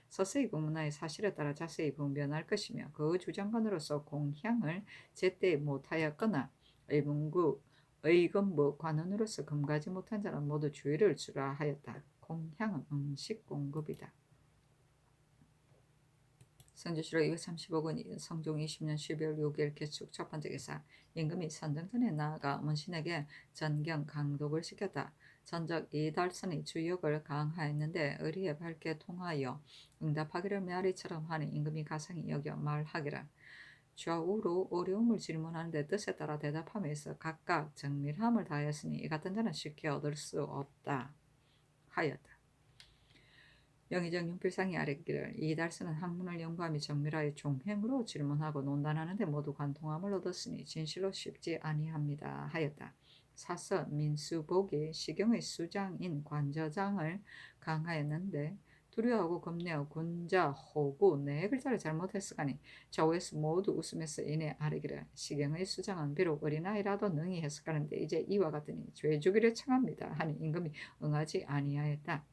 서서히 국문화의 사실에 따라 자세히 분별할 것이며 그 주장관으로서 공향을 제때 못하였거나 의문구 의금부 관원으로서 금가지 못한 자는 모두 주의를 주라 하였다. 공향은 음식 공급이다. 성주시로 235군 성종 20년 12월 6일 개축 첫 번째 기사. 임금이 선정전에 나아가 문신에게 전경 강독을 시켰다. 전적 이달선이 주역을 강하였는데 의리에 밝게 통하여 응답하기를 메아리처럼 하니 임금이 가상히 여겨 말하기를 좌우로 어려움을 질문하는데 뜻에 따라 대답함에 있어 각각 정밀함을 다하였으니 이 같은 자는 쉽게 얻을 수 없다 하였다. 영의정 윤필상이 아뢰기를 이달서는 학문을 연구하며 정밀하여 종행으로 질문하고 논단하는데 모두 관통함을 얻었으니 진실로 쉽지 아니합니다 하였다. 사서 민수복이 시경의 수장인 관저장을 강하였는데 두려워하고 겁내어 군자 호구 네 글자를 잘못했으가니 좌우에서 모두 웃으면서 이내 아뢰기를 시경의 수장은 비록 어린아이라도 능히 했을까는데 이제 이와 같으니 죄주기를 청합니다 하니 임금이 응하지 아니하였다.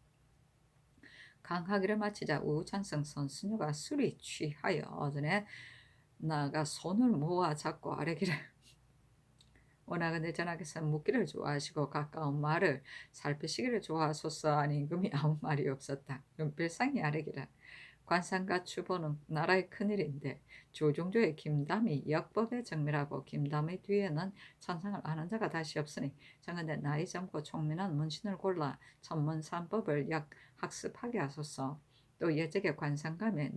강하기를 마치자 우찬성 선수녀가 술이 취하여 어전에 나가 손을 모아 잡고 아뢰기를 원하건대 전하께서 묻기를 좋아하시고 가까운 말을 살피시기를 좋아하소서 하니 임금이 아무 말이 없었다. 윤필상이 아뢰기를 관상과 추보는 나라의 큰일인데 조종조의 김담이 역법에 정밀하고 김담의 뒤에는 천상을 아는 자가 다시 없으니 정근대 나이 젊고 총민한 문신을 골라 천문삼법을 학습하게 하소서. 또 예적의 관상감에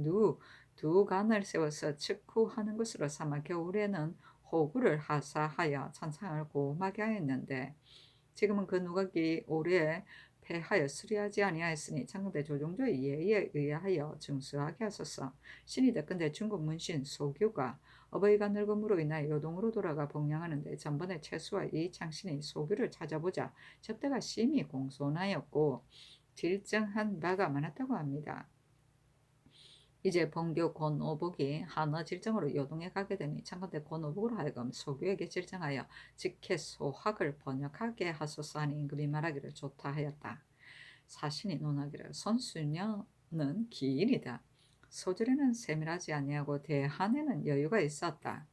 두 간을 세워서 측후하는 것으로 삼아 겨울에는 호구를 하사하여 천상을 고음하게 하였는데 지금은 그 누각이 올해 패하여 수리하지 아니하였으니 창건대 조종조의 예의에 의하여 증수하게 하소서. 신이 덕건대 중국 문신 소규가 어버이가 늙음으로 인하여 요동으로 돌아가 복양하는데 전번에 최수와 이창신이 소규를 찾아보자 접대가 심히 공손하였고 질정한 바가 많았다고 합니다. 이제 본교 권오복이 한어 질정으로 요동에 가게 되니 창건대 권오복으로 하여금 소규에게 질정하여 직해 소학을 번역하게 하소서 하니 임금이 말하기를 좋다 하였다. 사신이 논하기를 선수녀는 기인이다. 소절에는 세밀하지 아니하고 대한에는 여유가 있었다.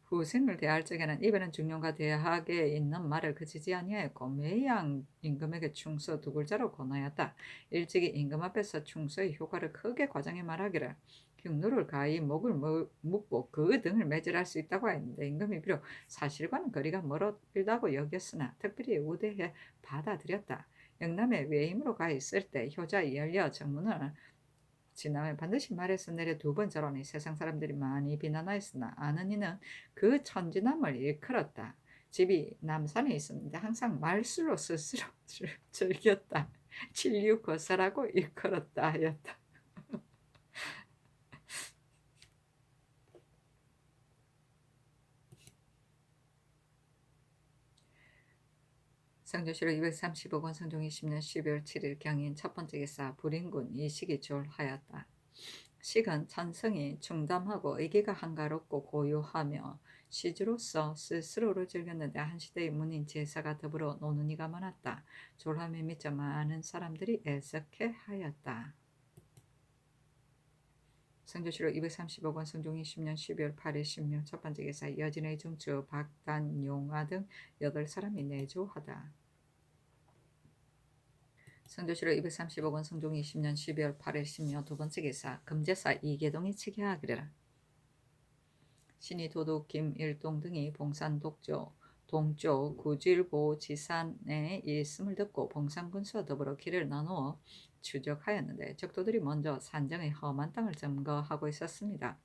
후생을 대할 적에는 입에는 중용과 대학에 있는 말을 그치지 아니하였고 매양 임금에게 충서 두 글자로 권하였다. 일찍이 임금 앞에서 충서의 효과를 크게 과장해 말하기를 흉노를 가히 목을 묶고 그 등을 매질할 수 있다고 했는데 임금이 비록 사실과는 거리가 멀었다고 여겼으나 특별히 우대해 받아들였다. 영남의 외임으로 가 있을 때 효자 열려 정문을 지나면 반드시 말에서 내려 두 번 저러니 세상 사람들이 많이 비난하였으나 아는 이는 그 천진함을 일컬었다. 집이 남산에 있었는데 항상 말술로 스스로 즐겼다. 진류거사라고 일컬었다 하였다. 성조실록 235권 성종 20년 12월 7일 경인 첫 번째 기사 불인군 이식이 졸하였다. 식은 천성이 충담하고 의기가 한가롭고 고요하며 시주로서 스스로를 즐겼는데 한 시대의 문인 제사가 더불어 노는 이가 많았다. 졸함에 미쳐 많은 사람들이 애석해 하였다. 성조실록 235권 성종 20년 12월 8일 신묘 첫 번째 기사 여진의 중추 박단 용화 등 8사람이 내조하다. 성조실록 235권 성종 20년 12월 8일 신묘 두 번째 기사 금제사 이계동이 치게하기를 신이 도둑 김일동 등이 봉산 동쪽 구질보 지산에 있음을 듣고 봉산군수와 더불어 길을 나누어 추적하였는데 적도들이 먼저 산정의 험한 땅을 점거하고 있었습니다.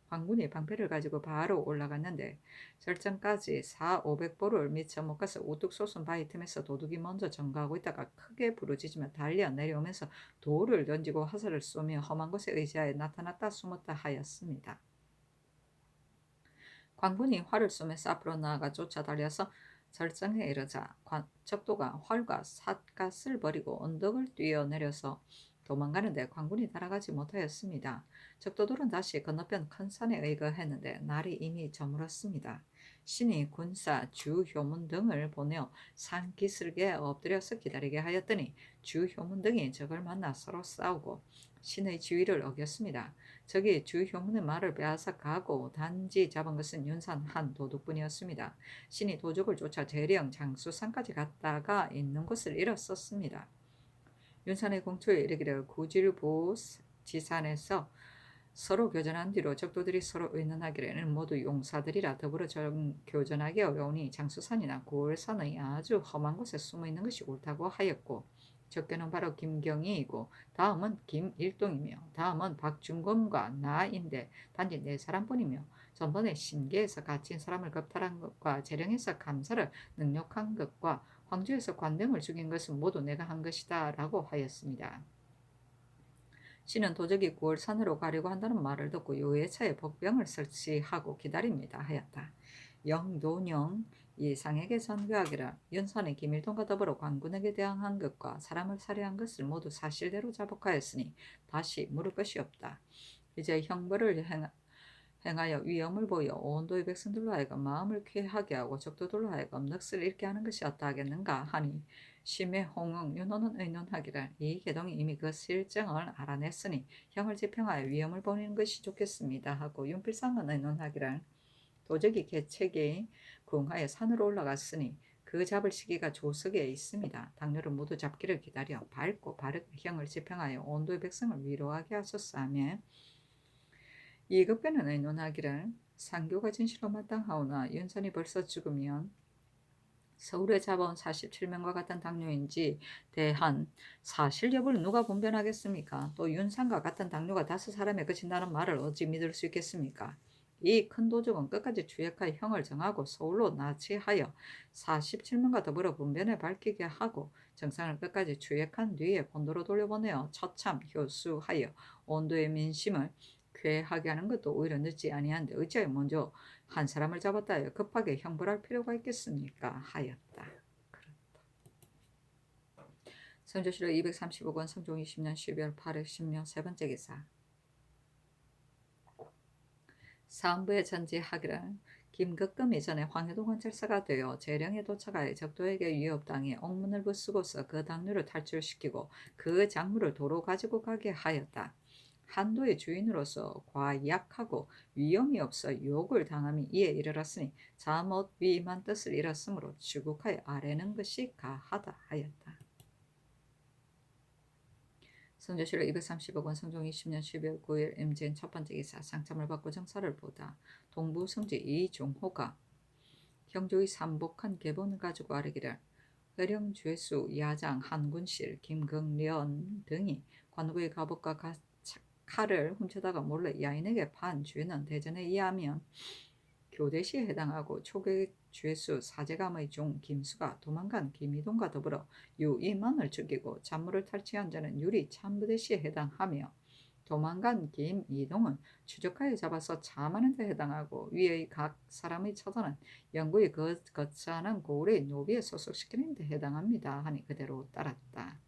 관군이 방패를 가지고 바로 올라갔는데 절정까지 4,500보를 미처 못 가서 우뚝 솟은 바위 틈에서 도둑이 먼저 점거하고 있다가 크게 부르짖으며 달려 내려오면서 돌을 던지고 화살을 쏘며 험한 곳에 의지하여 나타났다 숨었다 하였습니다. 관군이 활을 쏘면서 앞으로 나아가 쫓아달려서 절정에 이르자 적도가 활과 삿갓을 버리고 언덕을 뛰어내려서 도망가는데 관군이 따라가지 못하였습니다. 적도들은 다시 건너편 큰 산에 의거했는데 날이 이미 저물었습니다. 신이 군사, 주효문 등을 보내어 산기슭에 엎드려서 기다리게 하였더니 주효문 등이 적을 만나 서로 싸우고 신의 지위를 어겼습니다. 적이 주효문의 말을 빼앗아 가고 단지 잡은 것은 윤산 한 도둑뿐이었습니다. 신이 도적을 쫓아 재령 장수산까지 갔다가 있는 곳을 잃었었습니다. 윤산의 공초에 이르기를 구질보 지산에서 서로 교전한 뒤로 적도들이 서로 의논하기를 모두 용사들이라 더불어 교전하기 어려우니 장수산이나 고을산의 아주 험한 곳에 숨어 있는 것이 옳다고 하였고, 적견은 바로 김경희이고 다음은 김일동이며 다음은 박중검과 나인데 단지 네 사람뿐이며 전번에 신계에서 갇힌 사람을 겁탈한 것과 재령에서 감사를 능욕한 것과 황주에서 관병을 죽인 것은 모두 내가 한 것이다 라고 하였습니다. 신은 도적이 9월 산으로 가려고 한다는 말을 듣고 요예차에 복병을 설치하고 기다립니다 하였다. 영도령 이상에게 전교하기를 윤선이 김일동과 더불어 관군에게 대항한 것과 사람을 살해한 것을 모두 사실대로 자복하였으니 다시 물을 것이 없다. 이제 형벌을 행하여 위엄을 보여 온도의 백성들로 하여금 마음을 쾌하게 하고 적도들로 하여금 넋을 잃게 하는 것이 어떠하겠는가 하니 심의 홍응 윤호는 의논하기를 이 계동이 이미 그 실정을 알아냈으니 형을 집행하여 위엄을 보내는 것이 좋겠습니다 하고 윤필상은 의논하기를 도적이 개책이 궁하여 산으로 올라갔으니 그 잡을 시기가 조석에 있습니다. 당뇨를 모두 잡기를 기다려 밝고 바르게 형을 집행하여 온도의 백성을 위로하게 하소서 하며 이급배는 의논하기를 상교가 진실로 마땅하오나 윤선이 벌써 죽으면 서울에 잡아온 47명과 같은 당뇨인지 대한 사실 여부를 누가 분별하겠습니까? 또 윤상과 같은 당뇨가 5사람에 그친다는 말을 어찌 믿을 수 있겠습니까? 이 큰 도적은 끝까지 추역하여 형을 정하고 서울로 나치하여 47명과 더불어 분변에 밝히게 하고 정상을 끝까지 추역한 뒤에 본도로 돌려보내어 처참 효수하여 온도의 민심을 쾌하게 하는 것도 오히려 늦지 아니한데 어찌하여 먼저 한 사람을 잡았다 하여 급하게 형벌할 필요가 있겠습니까? 하였다. 선조실록 235권 성종 20년 12월 8일 10년 세 번째 기사. 사헌부에 전지하기를 김극금 이전에 황해도관 찰사가 되어 재령에 도착하여 적도에게 위협당해 옥문을 부수고서 그 당류를 탈출시키고 그 작물을 도로 가지고 가게 하였다. 한도의 주인으로서 과약하고 위엄이 없어 유혹을 당함이 이에 이르렀으니 잠옷 위임한 뜻을 잃었으므로 추국하여 아뢰는 것이 가하다 하였다. 선조실록 235권 성종 20년 12월 9일 임진 첫 번째 기사. 상참을 받고 정사를 보다 동부성지 이종호가 형조의 삼복한 계본을 가지고 아뢰기를 회령 죄수 야장 한군실 김경련 등이 관고의 갑옷과 칼을 훔쳐다가 몰래 야인에게 판 죄는 대전에 의하면 교대시에 해당하고 초계 죄수 사제감의 종 김수가 도망간 김이동과 더불어 유임원을 죽이고 잔물을 탈취한 자는 유리 참부대시에 해당하며 도망간 김이동은 추적하여 잡아서 참하는 데 해당하고 위의 각 사람의 처자는 영구히 거처하는 고을의 노비에 소속시키는 데 해당합니다 하니 그대로 따랐다.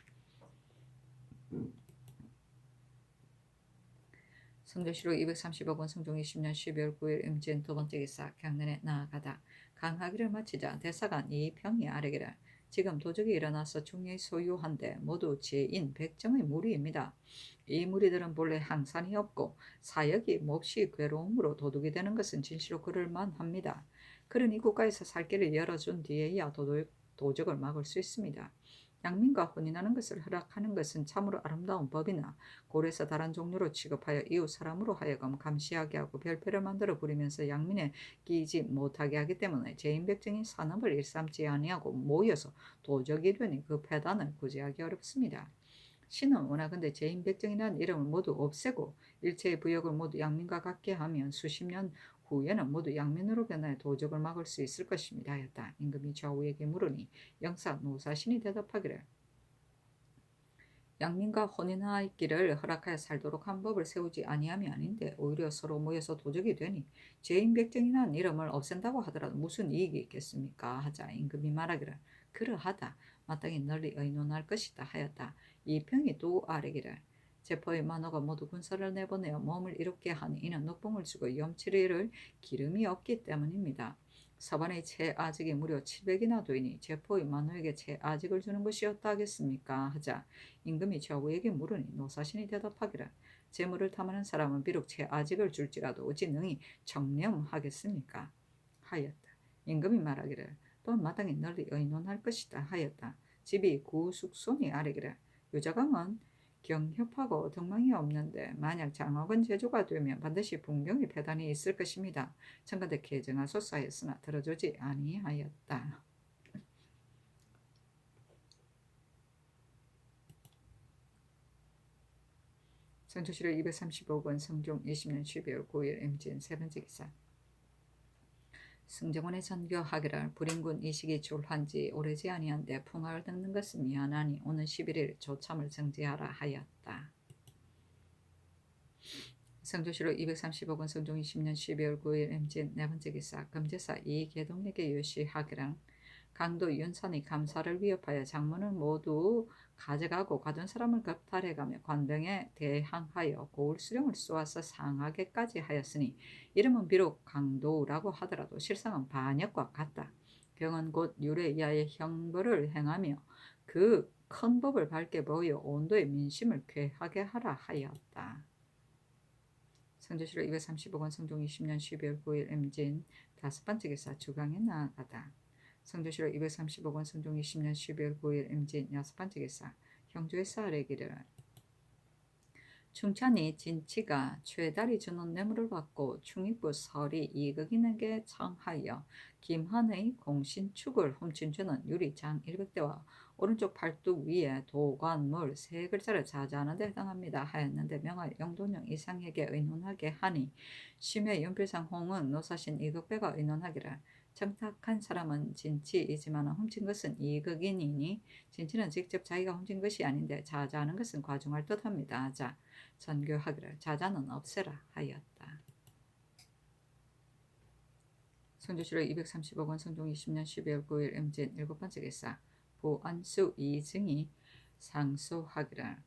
성조실록 235권 성종 20년 12월 9일 임진 두 번째 기사. 경nen에 나아가다 강하기를 마치자 대사관 이평이 아뢰기를 지금 도적이 일어나서 중에 소유한데 모두 제인 백정의 무리입니다. 이 무리들은 본래 항산이 없고 사역이 몹시 괴로움으로 도둑이 되는 것은 진실로 그럴 만합니다. 그러니 국가에서 살 길을 열어준 뒤에야 도적을 막을 수 있습니다. 양민과 혼인하는 것을 허락하는 것은 참으로 아름다운 법이나 고래에서 다른 종류로 취급하여 이웃 사람으로 하여금 감시하게 하고 별패를 만들어 부리면서 양민에 끼지 못하게 하기 때문에 제인백정이 산업을 일삼지 아니하고 모여서 도적이 되니 그 폐단을 구제하기 어렵습니다. 신은 원하건대 제인백정이라는 이름을 모두 없애고 일체의 부역을 모두 양민과 같게 하면 수십 년 후에는 모두 양민으로 변하여 도적을 막을 수 있을 것입니다 하였다. 임금이 좌우에게 물으니 영사 노사신이 대답하기를 양민과 혼인하기를 허락하여 살도록 한 법을 세우지 아니함이 아닌데 오히려 서로 모여서 도적이 되니 제인백정이라는 이름을 없앤다고 하더라도 무슨 이익이 있겠습니까 하자 임금이 말하기를 그러하다 마땅히 널리 의논할 것이다 하였다. 이평이 또 아뢰기를 제포의 만호가 모두 군사를 내보내어 몸을 이롭게 하니 이는 녹봉을 주고 염치를 기름이 없기 때문입니다. 서반의 채아직이 무려 700이나 되니 제포의 만호에게 채아직을 주는 것이었다 하겠습니까 하자 임금이 좌우에게 물으니 노사신이 대답하기를 재물을 탐하는 사람은 비록 채아직을 줄지라도 어찌 능히 청렴하겠습니까 하였다. 임금이 말하기를 또한 마땅히 널리 의논할 것이다 하였다. 집이 구숙손이 아뢰기를 유자강은 경협하고 덕망이 없는데 만약 장억은 제조가 되면 반드시 분경의 배단이 있을 것입니다. 청가대 개정하소서 하였으나 들어주지 아니하였다. 성조실록 235권 성종 20년 12월 9일 임진 세 번째 기사. 승정원의 전교하기를 불인군 이식이 졸한지 오래지 아니한데 풍화를 듣는 것은 미안하니 오는 11일 조참을 정지하라 하였다. 성조실록 235권 성종 20년 12월 9일 임진 네 번째 기사. 금제사 이계동에게 유시하기를 강도 윤산이 감사를 위협하여 장문을 모두 가져가고 가둔 사람을 겁탈해가며 관병에 대항하여 고울수령을 쏘아서 상하게까지 하였으니 이름은 비록 강도라고 하더라도 실상은 반역과 같다. 경은 곧 유래이하의 형벌을 행하며 그 큰 법을 밝게 보여 온도의 민심을 쾌하게 하라 하였다. 성조실록 235권 성종 20년 12월 9일 임진 다섯 번째 기사. 주강에 나아가다. 성조실록 235권 성종 20년 12월 9일 임진 여섯 번째 기사. 형조에서 아뢰기를 충찬이 진치가 최달이 주는 뇌물을 받고 충익부 설이 이극인에게 청하여 김한의 공신축을 훔친 죄는 유리장 100대와 오른쪽 팔뚝 위에 도관물 세 글자를 자자하는 데 해당합니다 하였는데 명하여 영돈령 이상에게 의논하게 하니 심의 연필상 홍은 노사신 이극배가 의논하기를 청탁한 사람은 진치이지만 훔친 것은 이극인이니 진치는 직접 자기가 훔친 것이 아닌데 자자하는 것은 과중할 듯합니다 하자 전교하기를 자자는 없애라 하였다. 성조실록 235권 성종 20년 12월 9일 임진 일곱 번째 기사. 부안수 이증이 상소하기를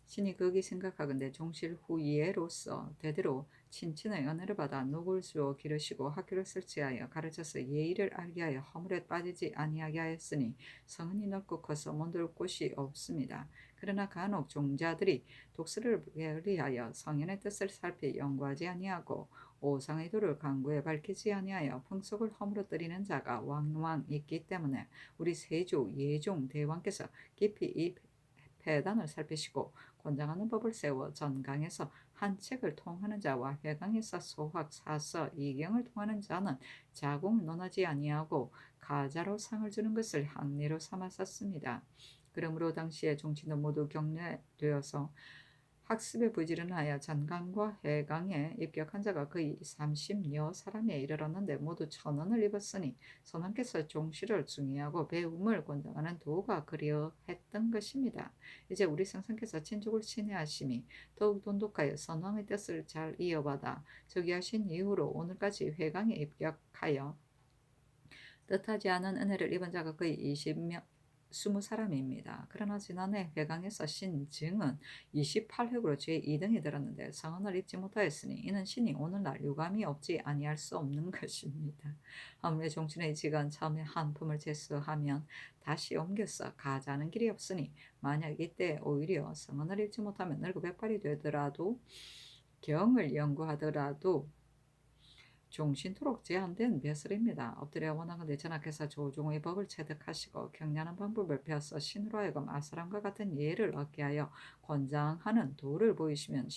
신이 극이 생각하건대 종실 후예로서 대대로 친친의 은혜를 받아 누굴수로 기르시고 학교를 설치하여 가르쳐서 예의를 알게 하여 허물에 빠지지 아니하게 하였으니 성은이 넓고 커서 못들 곳이 없습니다. 그러나 간혹 종자들이 독서를 게을리하여 성현의 뜻을 살피 연구하지 아니하고 오상의 도를 강구에 밝히지 아니하여 풍속을 허물어뜨리는 자가 왕왕 있기 때문에 우리 세조 예종 대왕께서 깊이 이 폐단을 살피시고 권장하는 법을 세워 전강에서 한 책을 통하는 자와 회강에서 소학, 사서, 이경을 통하는 자는 자공을 논하지 아니하고 가자로 상을 주는 것을 항례로 삼았었습니다. 그러므로 당시의 종친도 모두 격려되어서 학습에 부지런하여 전강과 해강에 입격한 자가 거의 30여 사람에 이르렀는데 모두 천언을 입었으니 선왕께서 종실을 중의하고 배움을 권장하는 도가 그리했던 것입니다. 이제 우리 성상께서 친족을 친애하심이 더욱 돈독하여 선왕의 뜻을 잘 이어받아 즉위하신 이후로 오늘까지 회강에 입격하여 뜻하지 않은 은혜를 입은 자가 거의 20사람입니다. 그러나 지난해 회강에서 신증은 28획으로 제2등이 들었는데 성언을 입지 못하였으니 이는 신이 오늘날 유감이 없지 아니할 수 없는 것입니다. 아무래 종친의 직은 처음에 한 품을 제수하면 다시 옮겨서 가자는 길이 없으니 만약 이때 오히려 성언을 입지 못하면 늙고 백발이 되더라도 경을 연구하더라도 종신토록 제한된 배설입니다. 엎드려 원하건대 전하께서 조종의 법을 체득하시고 경량한 방법을 배워서 신으로 하여금 아사람과 같은 예를 얻게 하여 권장하는 도를 보이시면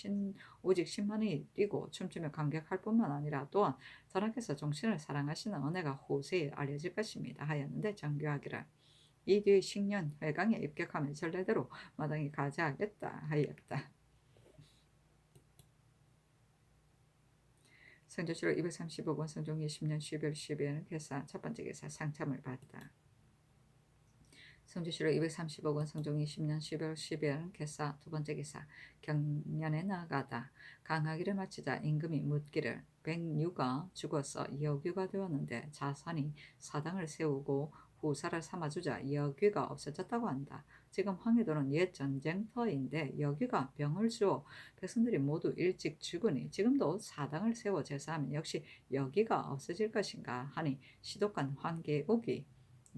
오직 신만이 뛰고 춤추며 감격할 뿐만 아니라 또한 전하께서 종신을 사랑하시는 은혜가 호세에 알려질 것입니다 하였는데 정교하기를 이 뒤 식년 회강에 입격하면 전례대로 마땅히 가자하겠다 하였다. 성조실록 235권 성종 20년 12월 10일 개사 첫 번째 개사 상참을 받다. 성조실록 235권 성종 20년 12월 10일 개사 두 번째 개사 경년에 나아가다. 강하기를 마치자 임금이 묻기를 백유가 죽어서 여규가 되었는데 자산이 사당을 세우고 후사를 삼아주자 여귀가 없어졌다고 한다. 지금 황해도는 옛 전쟁터인데 여귀가 병을 주어 백성들이 모두 일찍 죽으니 지금도 사당을 세워 제사하면 역시 여귀가 없어질 것인가 하니 시독관 황계옥이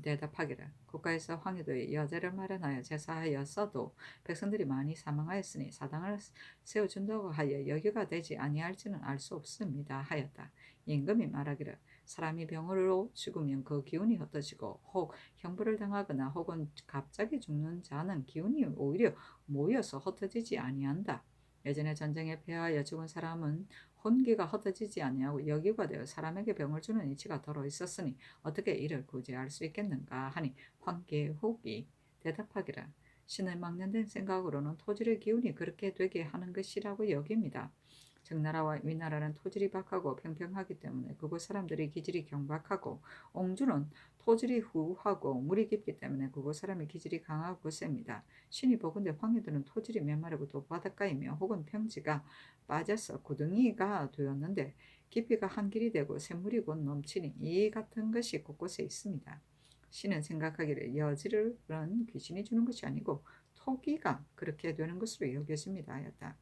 대답하기를 국가에서 황해도에 여제를 마련하여 제사하였어도 백성들이 많이 사망하였으니 사당을 세워준다고 하여 여기가 되지 아니할지는 알 수 없습니다 하였다. 임금이 말하기를 사람이 병으로 죽으면 그 기운이 흩어지고 혹 형벌을 당하거나 혹은 갑자기 죽는 자는 기운이 오히려 모여서 흩어지지 아니한다. 예전에 전쟁에 패하여 죽은 사람은 혼기가 흩어지지 아니하고 여기가 되어 사람에게 병을 주는 이치가 더러 있었으니 어떻게 이를 구제할 수 있겠는가 하니 황계혹이 대답하기를 신을 막는다는 생각으로는 토질의 기운이 그렇게 되게 하는 것이라고 여깁니다. 청나라와 위나라는 토질이 박하고 평평하기 때문에 그곳 사람들이 기질이 경박하고 옹주는 토질이 후하고 물이 깊기 때문에 그곳 사람의 기질이 강하고 셉니다. 신이 보건대 황해도는 토질이 메마르고 또 바닷가이며 혹은 평지가 빠져서 구덩이가 되었는데 깊이가 한 길이 되고 샘물이 곧 넘치니 이 같은 것이 곳곳에 있습니다. 신은 생각하기를 여지를은 귀신이 주는 것이 아니고 토기가 그렇게 되는 것으로 여겨집니다 하였다.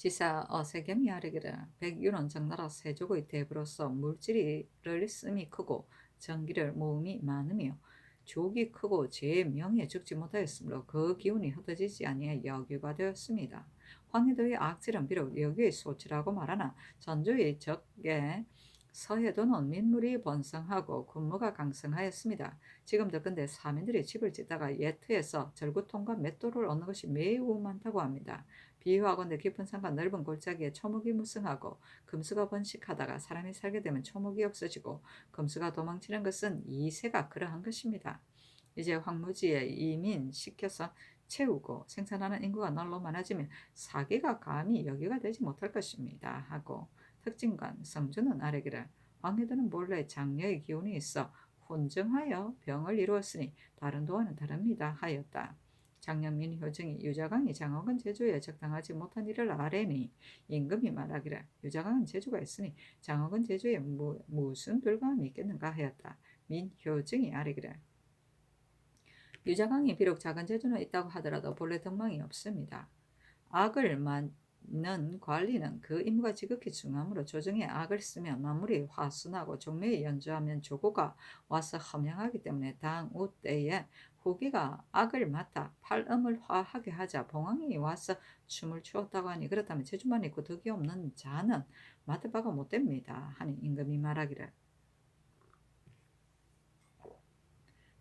지사 어세겸이 아뢰기를 백유는 정나라 세족의 대부로서 물질을 씀이 크고 전기를 모음이 많으며 족이 크고 제 명예 죽지 못하였으므로 그 기운이 흩어지지 아니해 여규가 되었습니다. 황해도의 악질은 비록 여규의 소치라고 말하나 전주의 적에 서해도는 민물이 번성하고 군무가 강성하였습니다. 지금도 근데 사민들이 집을 짓다가 예트에서 절구통과 맷돌을 얻는 것이 매우 많다고 합니다. 비유하건대 깊은 산과 넓은 골짜기에 초목이 무성하고 금수가 번식하다가 사람이 살게 되면 초목이 없어지고 금수가 도망치는 것은 이세가 그러한 것입니다. 이제 황무지에 이민 시켜서 채우고 생산하는 인구가 날로 많아지면 사기가 감히 여기가 되지 못할 것입니다 하고 특징관 성주는 아뢰기를 황해도는 본래 장녀의 기운이 있어 혼정하여 병을 이루었으니 다른 도와는 다릅니다 하였다. 장년민 효증이 유자강이 장어근 제주에 적당하지 못한 일을 아뢰니 임금이 말하기를 유자강은 제주가 있으니 장어근 제주에 무슨 불가함이 있겠는가 하였다. 민효증이 아뢰기를 유자강이 비록 작은 제주는 있다고 하더라도 본래 덕망이 없습니다. 악을 맞는 관리는 그 임무가 지극히 중요하므로 조정에 악을 쓰면 만물이 화순하고 종묘에 연주하면 조고가 와서 험양하기 때문에 당우 때에 후기가 악을 맡아 팔음을 화하게 하자 봉황이 와서 춤을 추었다고 하니 그렇다면 제주만 있고 덕이 없는 자는 맡을 바가 못됩니다 하니 임금이 말하기를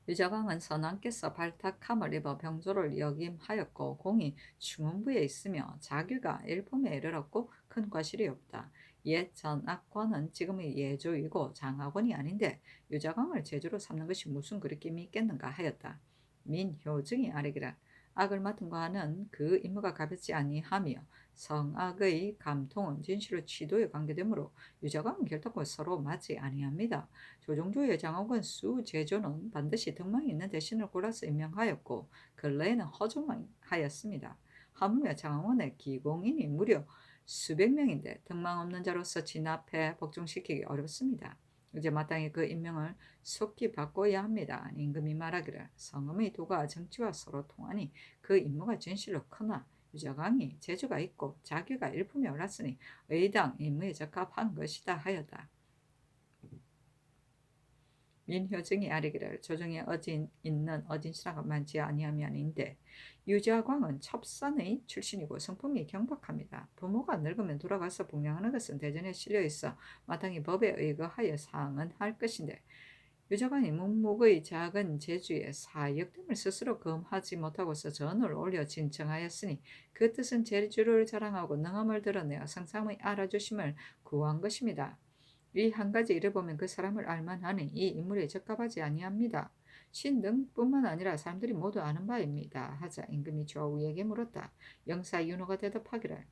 유자광은 선왕께서 발탁함을 입어 병조를 역임하였고 공이 충원부에 있으며 자규가 일품에 이르렀고 큰 과실이 없다. 옛 전악관은 지금의 예조이고 장학원이 아닌데 유자광을 제주로 삼는 것이 무슨 그리낌이 있겠는가 하였다. 민효증이 아뢰기라 악을 맡은 과는 그 임무가 가볍지 아니하며 성악의 감통은 진실의 취도에 관계되므로 유자광은 결단코 서로 맞지 아니합니다. 조종조의 장학원 수제조는 반드시 덕망이 있는 대신을 골라서 임명하였고 근래에는 허종하였습니다. 하물며 장학원의 기공인이 무려 수백 명인데 덕망 없는 자로서 진압해 복종시키기 어렵습니다. 이제 마땅히 그 임명을 속히 바꿔야 합니다. 임금이 말하기를 성음의 도가 정치와 서로 통하니 그 임무가 진실로 크나 유자강이 재주가 있고 자기가 일품에 올랐으니 의당 임무에 적합한 것이다 하였다. 민효증이 아뢰기를 조정에 있는 어진시라가 많지 아니하면인데 유자광은 첩산의 출신이고 성품이 경박합니다. 부모가 늙으면 돌아가서 복양하는 것은 대전에 실려있어 마땅히 법에 의거하여 사항은 할 것인데 유자광이 문목의 작은 제주에 사역됨을 스스로 검하지 못하고서 전을 올려 진청하였으니 그 뜻은 제주를 자랑하고 능함을 드러내어 성삼의 알아주심을 구한 것입니다. 이 한 가지 일을 보면 그 사람을 알만하니 이 인물에 적합하지 아니합니다. 신등뿐만 아니라 사람들이 모두 아는 바입니다. 하자 임금이 조우에게 물었다. 영사 윤호가 대답하기를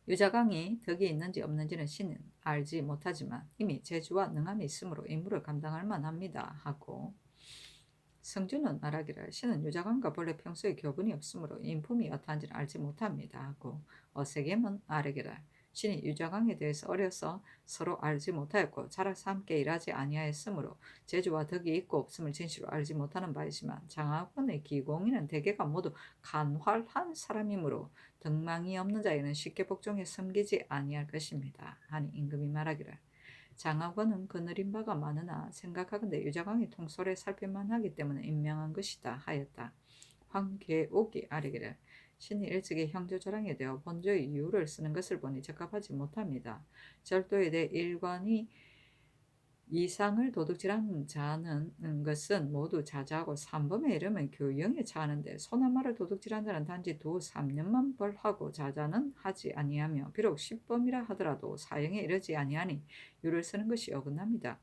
유자강이 덕이 있는지 없는지는 신은 알지 못하지만 이미 재주와 능함이 있으므로 임무를 감당할 만합니다. 하고 성주는 말하기를 신은 유자강과 본래 평소에 교분이 없으므로 인품이 어떠한지는 알지 못합니다. 하고 어세겜은 아뢰기를 신이 유자광에 대해서 어려서 서로 알지 못하였고 자라서 함께 일하지 아니하였으므로 재주와 덕이 있고 없음을 진실로 알지 못하는 바이지만 장하권의 기공인은 대개가 모두 간활한 사람이므로 덕망이 없는 자에는 쉽게 복종해 섬기지 아니할 것입니다. 하니 임금이 말하기를 장하권은 거느린 바가 많으나 생각하건대 유자광이 통솔에 살필만 하기 때문에 임명한 것이다 하였다. 황계옥이 아뢰기를 신이 일찍이 형제조랑에 대어 본조의 이유를 쓰는 것을 보니 적합하지 못합니다. 절도에 대해 일관이 이상을 도둑질한 자는 것은 모두 자자하고 삼범에 이르면 교형에 처하는데 소나마를 도둑질한 자는 단지 도 3년만 벌하고 자자는 하지 아니하며 비록 10범이라 하더라도 사형에 이르지 아니하니 유를 쓰는 것이 어긋납니다.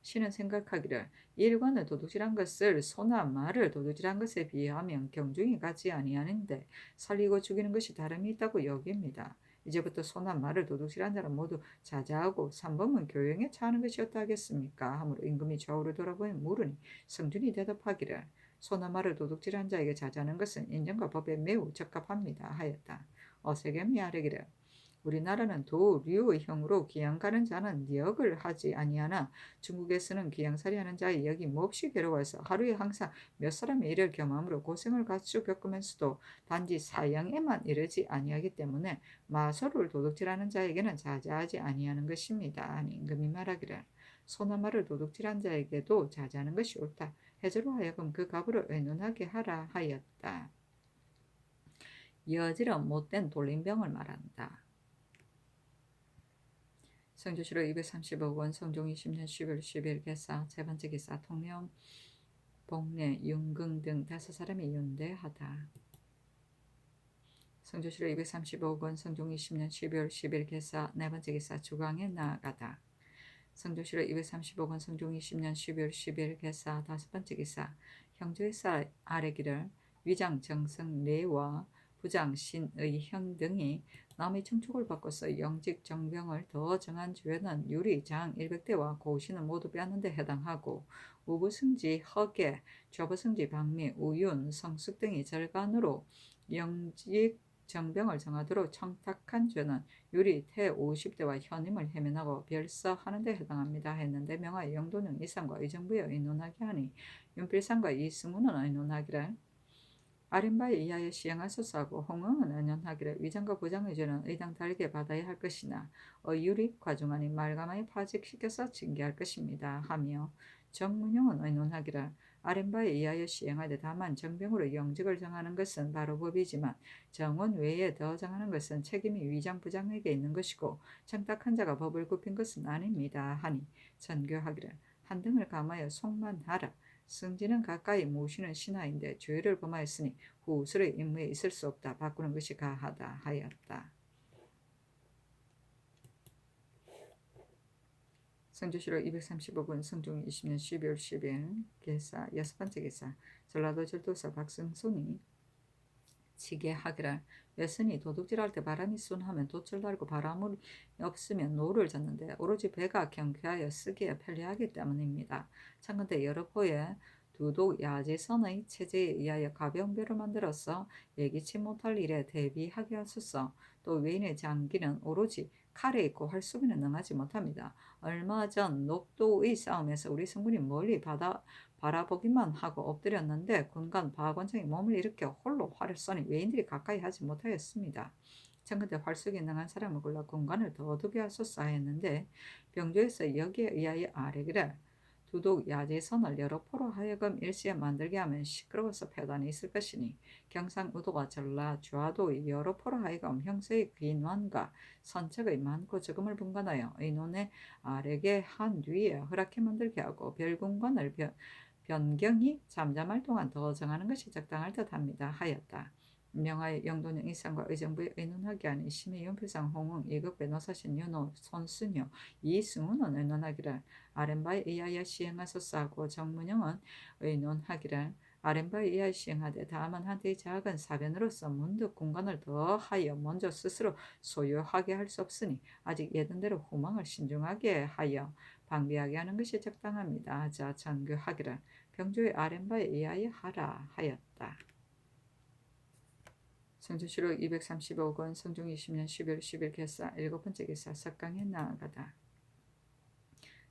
신은 생각하기를 일관을 도둑질한 것을 소나 말을 도둑질한 것에 비하면 경중이 같지 아니하는데 살리고 죽이는 것이 다름이 있다고 여깁니다. 이제부터 소나 말을 도둑질한 자는 모두 자자하고 삼범은 교형에 처하는 것이었다 하겠습니까? 하므로 임금이 좌우를 돌아보니 물으니 성준이 대답하기를 소나 말을 도둑질한 자에게 자자하는 것은 인정과 법에 매우 적합합니다 하였다. 어세겜이 아뢰기를 우리나라는 도류형으로 기양가는 자는 역을 하지 아니하나 중국에서는 기양살이하는 자의 역이 몹시 괴로워서 하루에 항상 몇 사람의 일을 겸함으로 고생을 갖추 겪으면서도 단지 사형에만 이르지 아니하기 때문에 마소를 도둑질하는 자에게는 자자하지 아니하는 것입니다. 하니 임금이 말하기를 소나마를 도둑질한 자에게도 자자하는 것이 옳다. 해저로 하여금 그 가부를 의논하게 하라 하였다. 여지럼 못된 돌림병을 말한다. 성조실록 235권 성종 20년 12월 10일 개사 제 번째 기사 통령 복례 윤긍 등 5사람이 윤대하다. 성조실록 235권 성종 20년 12월 10일 개사 네번째 기사 주광에 나아가다. 성조실록 235권 성종 20년 12월 10일 개사 5번째 기사 형제사 아래기를 위장 정성 내와 부장 신의 형 등이 남의 청축을 바꿔서 영직 정병을 더 정한 죄는 유리 장 100대와 고신은 모두 빼앗는 데 해당하고 우부승지 허계 좌부승지 박미 우윤 성숙 등이 절간으로 영직 정병을 정하도록 청탁한 죄는 유리 태 50대와 현임을 해면하고 별서하는 데 해당합니다 했는데 명하여 영도령 이상과 의정부에 의논하게 하니 윤필상과 이승우는 의논하기를 아린바에 의하여 시행하소서 하고 홍응은 의논하기를 위장과 부장의 죄는 의당 다르게 받아야 할 것이나 의유리 과중하니 말가마에 파직시켜서 징계할 것입니다 하며 정문용은 의논하기를 아린바에 의하여 시행하되 다만 정병으로 영직을 정하는 것은 바로 법이지만 정원 외에 더 정하는 것은 책임이 위장 부장에게 있는 것이고 청탁한 자가 법을 굽힌 것은 아닙니다 하니 전교하기를 한등을 감하여 속만하라. 승진은 가까이 모시는 신하인데 죄를 범하였으니 후술의 임무에 있을 수 없다. 바꾸는 것이 가하다 하였다. 성조실록 235권 성종 20년 12월 10일 개사 6번째 개사 전라도 절도사 박승손이 지게하기를 외선이 도둑질할 때 바람이 순하면 돛을 달고 바람이 없으면 노를 젓는데 오로지 배가 경쾌하여 쓰기에 편리하기 때문입니다. 참건대 여러 포에 두독 야지선의 체제에 의하여 가벼운 배를 만들어서 예기치 못할 일에 대비하게 하소서. 또 외인의 장기는 오로지 칼에 있고 활쏘기는 능하지 못합니다. 얼마 전 녹도의 싸움에서 우리 성군이 멀리 바라보기만 하고 엎드렸는데 군관 바관청이 몸을 일으켜 홀로 활을 쏘니 외인들이 가까이 하지 못하였습니다. 청근대 활쏘기에 능한 사람을 골라 군관을 더두게 하소서 하였는데 병조에서 여기에 의하여 아뢰기를 두독 야제선을 여러 포로 하여금 일시에 만들게 하면 시끄러워서 폐단이 있을 것이니 경상우도와 전라 좌도의 여러 포로 하여금 형세의 귀환과 선책의 많고 적음을 분간하여 의논에 아래게 한 뒤에 허락해 만들게 하고 별군관을 변경이 잠잠할 동안 더 정하는 것이 적당할 듯합니다 하였다. 명하여 영도령 이상과 의정부에 의논하게 하니 심의 윤필상 홍웅 이국 변호사신 윤호 손순효 이승우는 의논하기를 아랫바에 의하여 시행하소서 하고 정문영은 의논하기를 아랫바에 의하여 시행하되 다만 한때의 작은 사변으로서 문득 공간을 더하여 먼저 스스로 소유하게 할 수 없으니 아직 예전대로 후망을 신중하게 하여 방비하게 하는 것이 적당합니다 하자 전교하기를 병조의 아랫바에 의하여 하라 하였다. 성조실록 235권 성종 20년 12월 10일 개사 일곱 번째 개사 석강에 나아가다.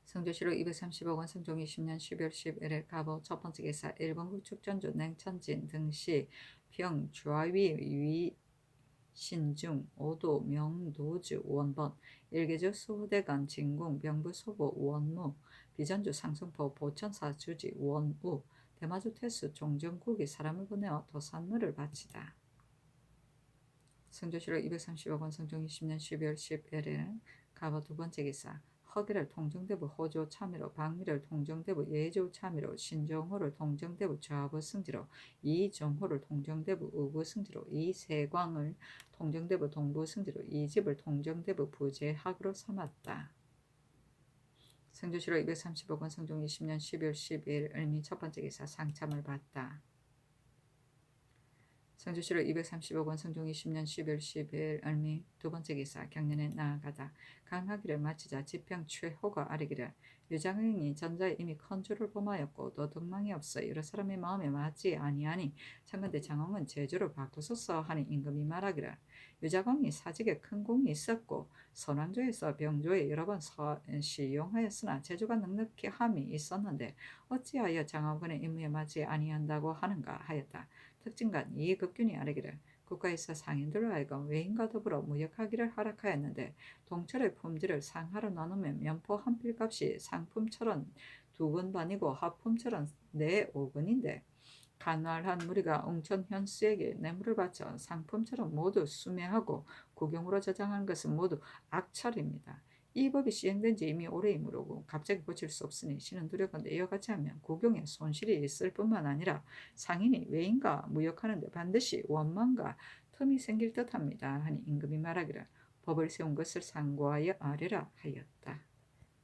성조실록 235권 성종 20년 12월 11일 가보 첫 번째 개사 일본 후축전주 냉천진 등시 평 좌위 위 신중 오도 명도주 원번 일개주 수호대관 진궁 병부 소보 원무 비전주 상승포 보천사 주지 원우 대마주 태수 종정국이 사람을 보내어 도산물을 바치다. 성조실록 235권 성종 20년 12월 11일 가보 두 번째 기사 허기를 통정대부 호조 참의로 박미를 통정대부 예조 참의로 신종호를 통정대부 좌부 승지로 이정호를 통정대부 우부 승지로 이세광을 통정대부 동부 승지로 이집을 통정대부 부재학으로 삼았다. 성조실록 235권 성종 20년 12월 10일 을미 첫 번째 기사 상참을 받다. 성조실록 235권 성종 20년 12월 10일 을미 두 번째 기사 경련에 나아가다. 강하기를 마치자 지평 최호가 아뢰기를 유장흥이 전자에 이미 컨주를 범하였고 또 덕망이 없어 여러 사람의 마음에 맞지 아니하니 청건대 장흥은 제주를 바꾸소서 하니 임금이 말하기를 유자광이 사직에 큰 공이 있었고 선왕조에서 병조에 여러 번 시용하였으나 제주가 넉넉히 함이 있었는데 어찌하여 장하군의 임무에 맞지 아니한다고 하는가 하였다. 특징간 이극균이 아뢰기를 국가에서 상인들로 하여금 외인과 더불어 무역하기를 허락하였는데 동철의 품질을 상하로 나누면 면포 한 필값이 상품철은 2근 반이고 하품철은 4~5근인데 간활한 무리가 웅천 현수에게 뇌물을 바쳐 상품처럼 모두 수매하고 국용으로 저장한 것은 모두 악철입니다. 이 법이 시행된 지 이미 오래이므로 갑자기 고칠 수 없으니 신은 두렵건대 이와 같이 하면 국용에 손실이 있을 뿐만 아니라 상인이 외인과 무역하는데 반드시 원망과 틈이 생길 듯합니다. 하니 임금이 말하기를 법을 세운 것을 상고하여 아뢰라 하였다.